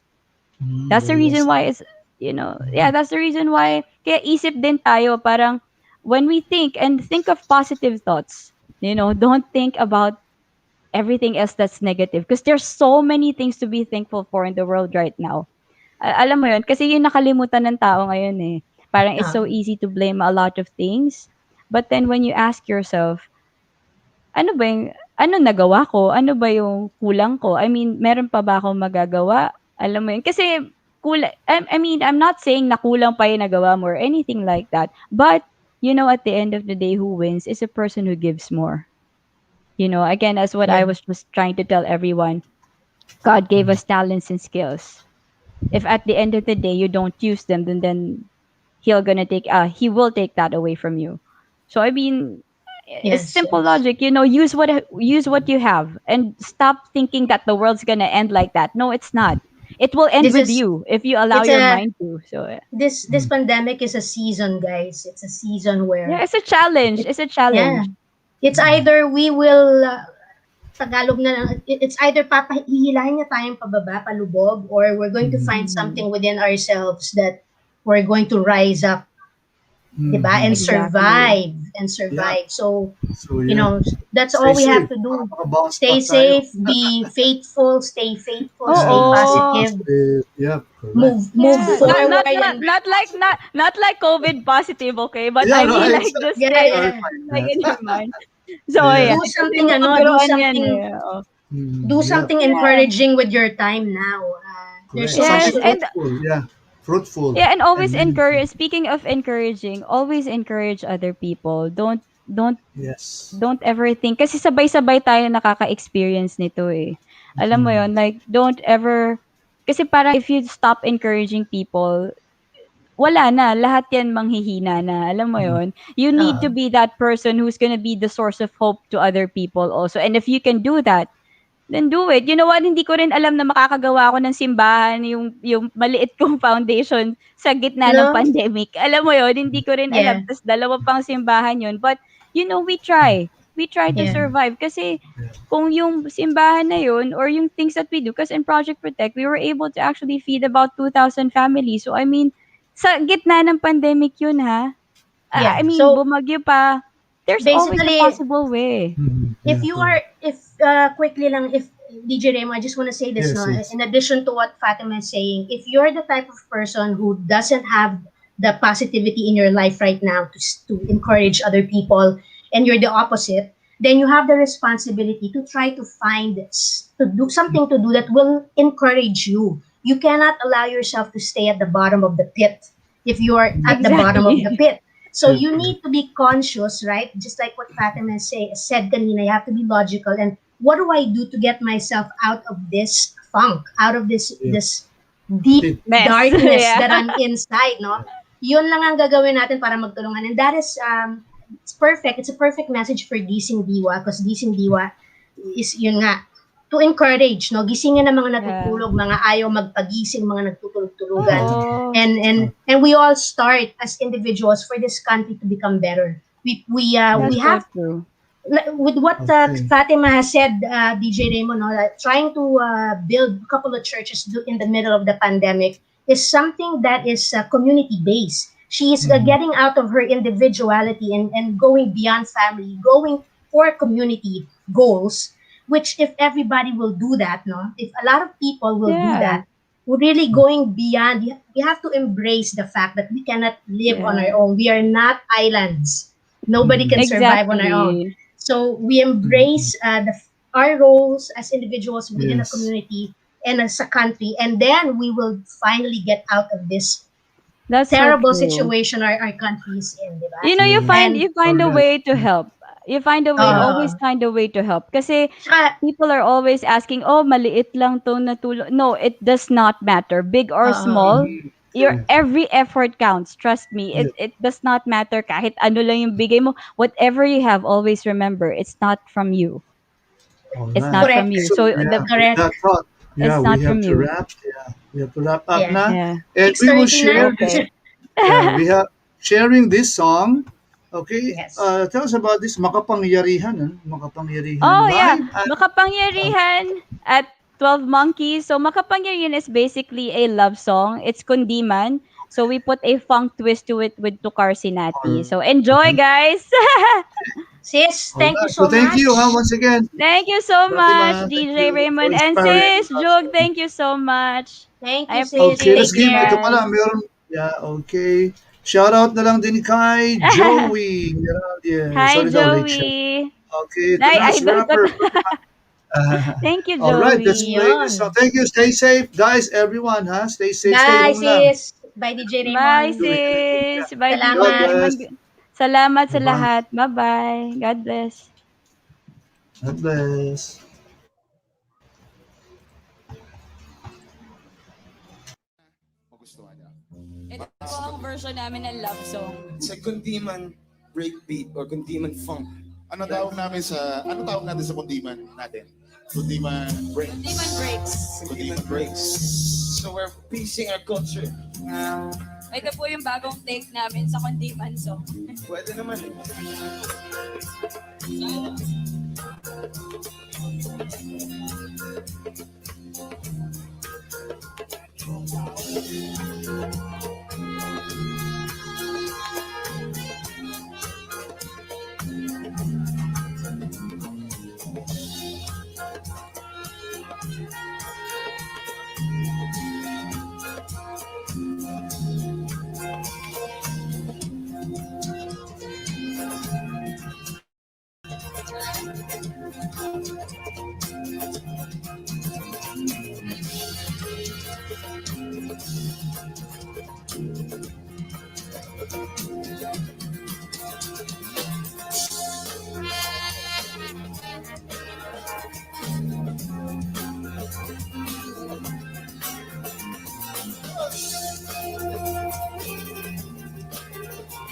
That's the Very well reason said. why it's, you know, yeah, that's the reason why, kaya isip din tayo, parang, when we think, and think of positive thoughts, you know, don't think about everything else that's negative. Because there's so many things to be thankful for in the world right now. Alam mo yun, kasi yung nakalimutan ng tao ngayon eh. Parang it's so Ah, easy to blame a lot of things. But then when you ask yourself, ano nagawa ko? Ano ba yung kulang ko? I mean, meron pa ba akong magagawa? Alam mo yun? Kasi, I mean, I'm not saying na kulang pa yung nagawa mo or anything like that. But, at the end of the day, who wins is a person who gives more. Again, as what I Yeah. was just trying to tell everyone, God gave us talents and skills. If at the end of the day you don't use them, then he will take that away from you. So I mean, it's Yes, simple yes. logic. Use what you have, and stop thinking that the world's gonna end like that. No, it's not. It will end This with is you if you allow it's your a mind to. So this pandemic is a season, guys. It's a season yeah, where it's a challenge. it, It's a yeah, challenge. it's either we will Tagalog na it's either hihilahin niya tayong pababa, palubog, or we're going to find Mhm. something within ourselves that we're going to rise up, 'di ba? And Exactly. Yeah. survive. So, So yeah, that's all stay we have safe. to Baka do. makabounce Stay back tayo. safe, be faithful, stay Oo. positive, Positive. Yeah, correct. move Yeah, So, forward and not like COVID positive, okay? But yeah, I no, mean, I like, just yeah, stay yeah. clarified like that. in your mind. So Yeah. yeah, Do kasi something do yan eh. Oh. Yeah, Yeah. encouraging with your time now. There's correct. so much Yes, Something to and fruitful. Yeah, fruitful yeah, and always and meaningful. encourage. Speaking of encouraging, always encourage other people. Don't Yes. don't ever think kasi sabay-sabay tayo nakaka-experience nito eh. Alam mo yon, like don't ever kasi parang if you stop encouraging people, wala na, lahat 'yan manghihina na, alam mo yon. You need to uh, be that person who's gonna be the source of hope to other people also. And if you can do that, then do it. You know what, hindi ko rin alam na makakagawa ako ng simbahan, yung maliit kong foundation sa gitna ng no? pandemic. Alam mo yon, hindi ko rin alam, Yeah, ta's dalawa pang simbahan yun. But, we try. We try to yeah, survive kasi kung yung simbahan na yun or yung things that we do, kasi in Project Protect, we were able to actually feed about 2,000 families. So, I mean, sa gitna ng pandemic yun ha. I yeah. mean, So bumagyo pa. There's always a basically, possible way. if Yeah, you correct. are, if quickly lang, if DJ Remo, I just want to say this, no. Yes, yes. In addition to what Fatima is saying, if you're the type of person who doesn't have the positivity in your life right now to encourage other people, and you're the opposite, then you have the responsibility to try to find to do something to do that will encourage you. You cannot allow yourself to stay at the bottom of the pit if you are at the bottom of the Exactly. pit. So Yeah, you correct. need to be conscious, right? Just like what Fatima said kanina, you have to be logical. And what do I do to get myself out of this funk, out of Yeah. this deep It, Mess. darkness Yeah. that I'm inside, no? Yun lang ang gagawin natin para magtulungan. And that is, it's perfect. It's a perfect message for Gising Diwa because Gising Diwa is, yun nga, to encourage, no? Gisingin ng mga Yeah. natutulog, mga ayaw magpagising, mga nagtutulog-tulugan. Oo. And we all start as individuals for this country to become better. We That's yeah. so have true. with what Okay. Fatima has said, DJ Raymond, no, trying to build a couple of churches in the middle of the pandemic is something that is community based. She is getting out of her individuality and going beyond family, going for community goals. Which, if everybody will do that, no, if a lot of people will do Yeah. that, we're really going beyond. We have to embrace the fact that we cannot live on our Yeah. own. We are not islands. Nobody can survive on our own. Exactly. So we embrace our roles as individuals within a Yes. community and as a country, and then we will finally get out of this That's so terrible true. situation our country is in, di ba? You Yeah. find And you find a Correct. way to help. You find a way, always uh, find a way to help. Kasi tsaka, people are always asking, "Oh, maliit lang 'tong natulong." No, it does not matter, big or small. Your Correct. every effort counts. Trust me. Yeah. It does not matter kahit ano lang yung bigay mo. Whatever you have, always remember it's not from you. All It's right. not from correct, you. So So yeah, with correct. that thought, yeah, it's we not have from to you. wrap. Yeah, we have to wrap up Yeah. now, Yeah. and we will 6:30 share na. this. Okay. Yeah, we have sharing this song. Okay, Yes. tell us about this makapangyarihan, Oh, makapangyarihan yeah. live at Makapangyarihan at 12 Monkeys. So, Makapangyarihan is basically a love song. It's kundiman. So, we put a funk twist to it with Tukar Sinati. all So, enjoy, right. guys! Sis, All thank you right. So so thank you, much. once again, Thank you so much, Fatima. Thank DJ you for Raymond. And inspiring sis, us. Jug, thank you so much. Thank I you, sis. Okay, appreciate let's Take you give, ito care. pala, guys. meron, yeah, okay. Shout out na lang din kay Joey Geraldiel. Hi, Sorry daw, Rachel. Joey. Okay, the Ay, last idol ko rapper. to. Thank you, All right, let's Joey. play this song. Yun. Thank you. Stay safe, guys, everyone, ha? Stay safe, stay Bye, home lang. sis. Bye, DJ Bye, Raymond. Joey, thank you. sis. Bye, DJ God Salamat. bless. Raymond. Salamat sa Diba? lahat. Bye-bye. God bless. God bless. Magustuhan niya. Ito po ang version namin ng love song. Sa kundi man breakbeat or kundi man funk. Ano tawag natin sa kundiman natin? Kundiman breaks. Demon Breaks. Kundi man breaks. So we're piecing our culture. Ito po yung bagong take namin sa Kondiman song. Pwede naman.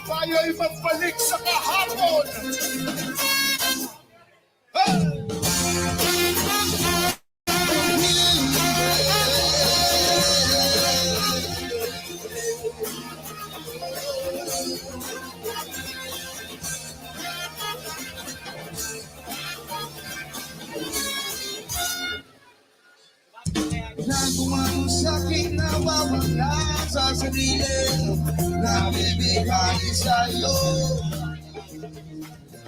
Tayo'y magbalik sa kahapon! Nagawa mo sa'kin nawawala sa sarili nabibigay sa'yo.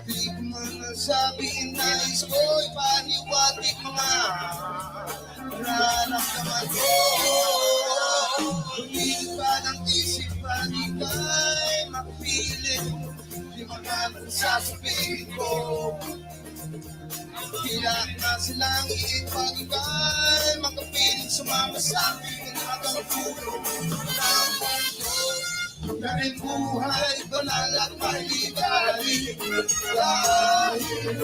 Di ko man nasabi, nais ko'y paniwatig mga nararamdaman ko. Lumilit pa ng isip, panikay mapilit, di magalang sasabihin ko. Kaya na silang iipag ika'y makapilit sumama sa akin hanggang pulo ng mundo. Na rin buhay ko lalat maligali dahil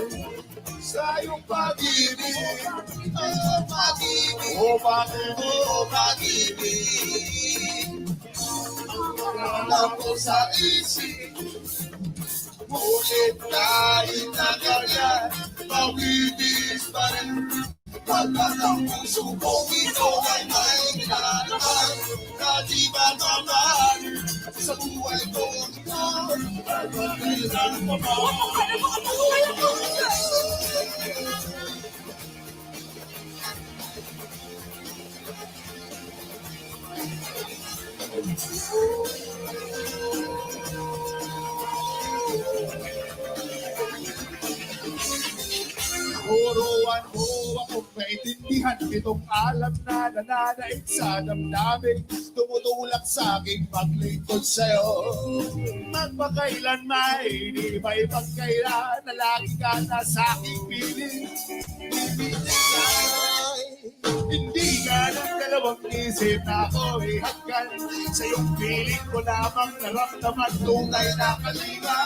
sa iyong pag-ibig. Oh, pag-ibig, oh, pag-ibig, oh, pag-ibig. Alam ko sa isip, ngunit kahit na ganyan, mabibis pa rin. Pagkat ang puso kong ito ay may kinalaman na di magmamahal sa buhay ko ito. At kailan pa ba? Turuan mo akong maintindihan itong alam na nananaig sa damdamin. Tumutulak sa aking paglingkod sa'yo. Magpakailanman, di ba ipagkailan na lagi ka na sa aking piling. Hindi ka ng dalawang isip na ako ihagkan. Sa iyong piling ko lamang naramdaman tunay na kalinga.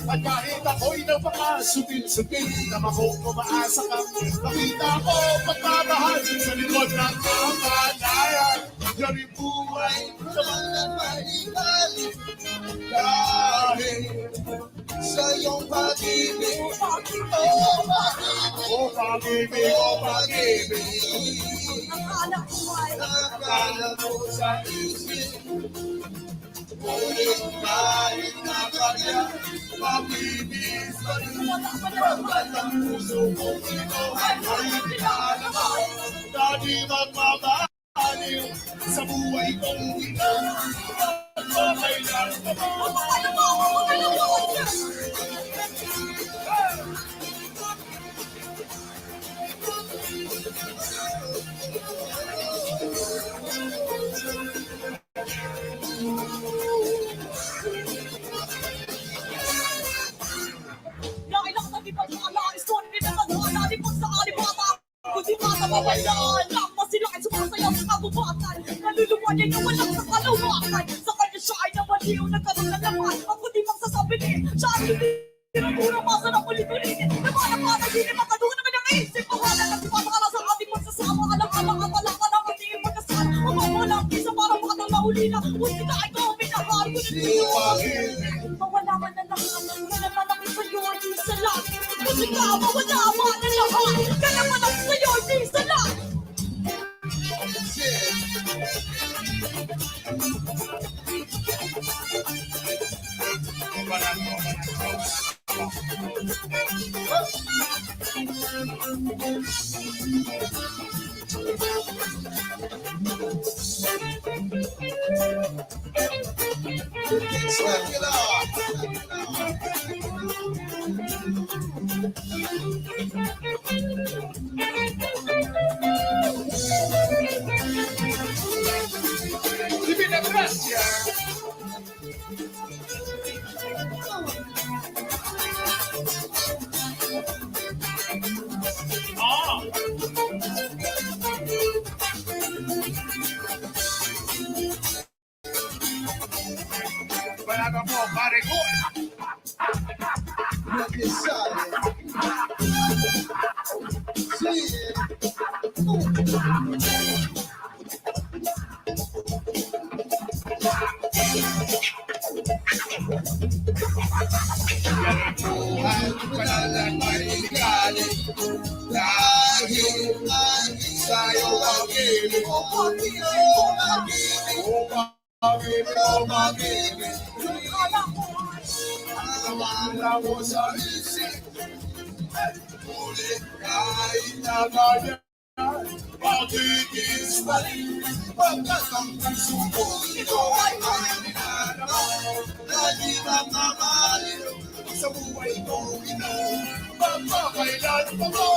At kahit ako'y napakasupil-supil na makong umaasa ka, nakita ko pagmamahal sa likod ng kamalayan. Dari buhay sa mga maibalik dahil sa iyong pag-ibig. Oh, pag-ibig, oh, pag-ibig, oh, pag-ibig. Akala ko sa isip, ngunit kahit na kanya, mabibis pa rin. Pagkat ang puso kong ito ay may kinalaman na di magmamahaliw sa buhay kong ito. Kailan pa ba? Mabayaan lang mo sila ay sumasayaw sa kabubatan. Naluluwa niya yung walang sa kalawakan. Sa kanya siya ay nabaliw, nagkaroon ng laman. Ako di magsasabi din Sa ating tinagurang masa ng ulit-ulitin. Namanang panaginip at aduna ka ng isip. Mahala na si Papa sa ating magsasama. Alang-alang at alang-alang ang ating magkasama. Mamawalang isa para makatang mahuli na. Musika ay ko, minahal ko na dito. Mawala man na lahat. Kaya naman ako sa'yo ay di sa lahat. Musika, mawala man na lahat. Kaya naman ako sa'yo ay di sa lahat. Divina gracia. Palabra mo, pare ko. Sa buhay ko, magpapailan pa mo.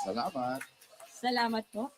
Salamat. Salamat po.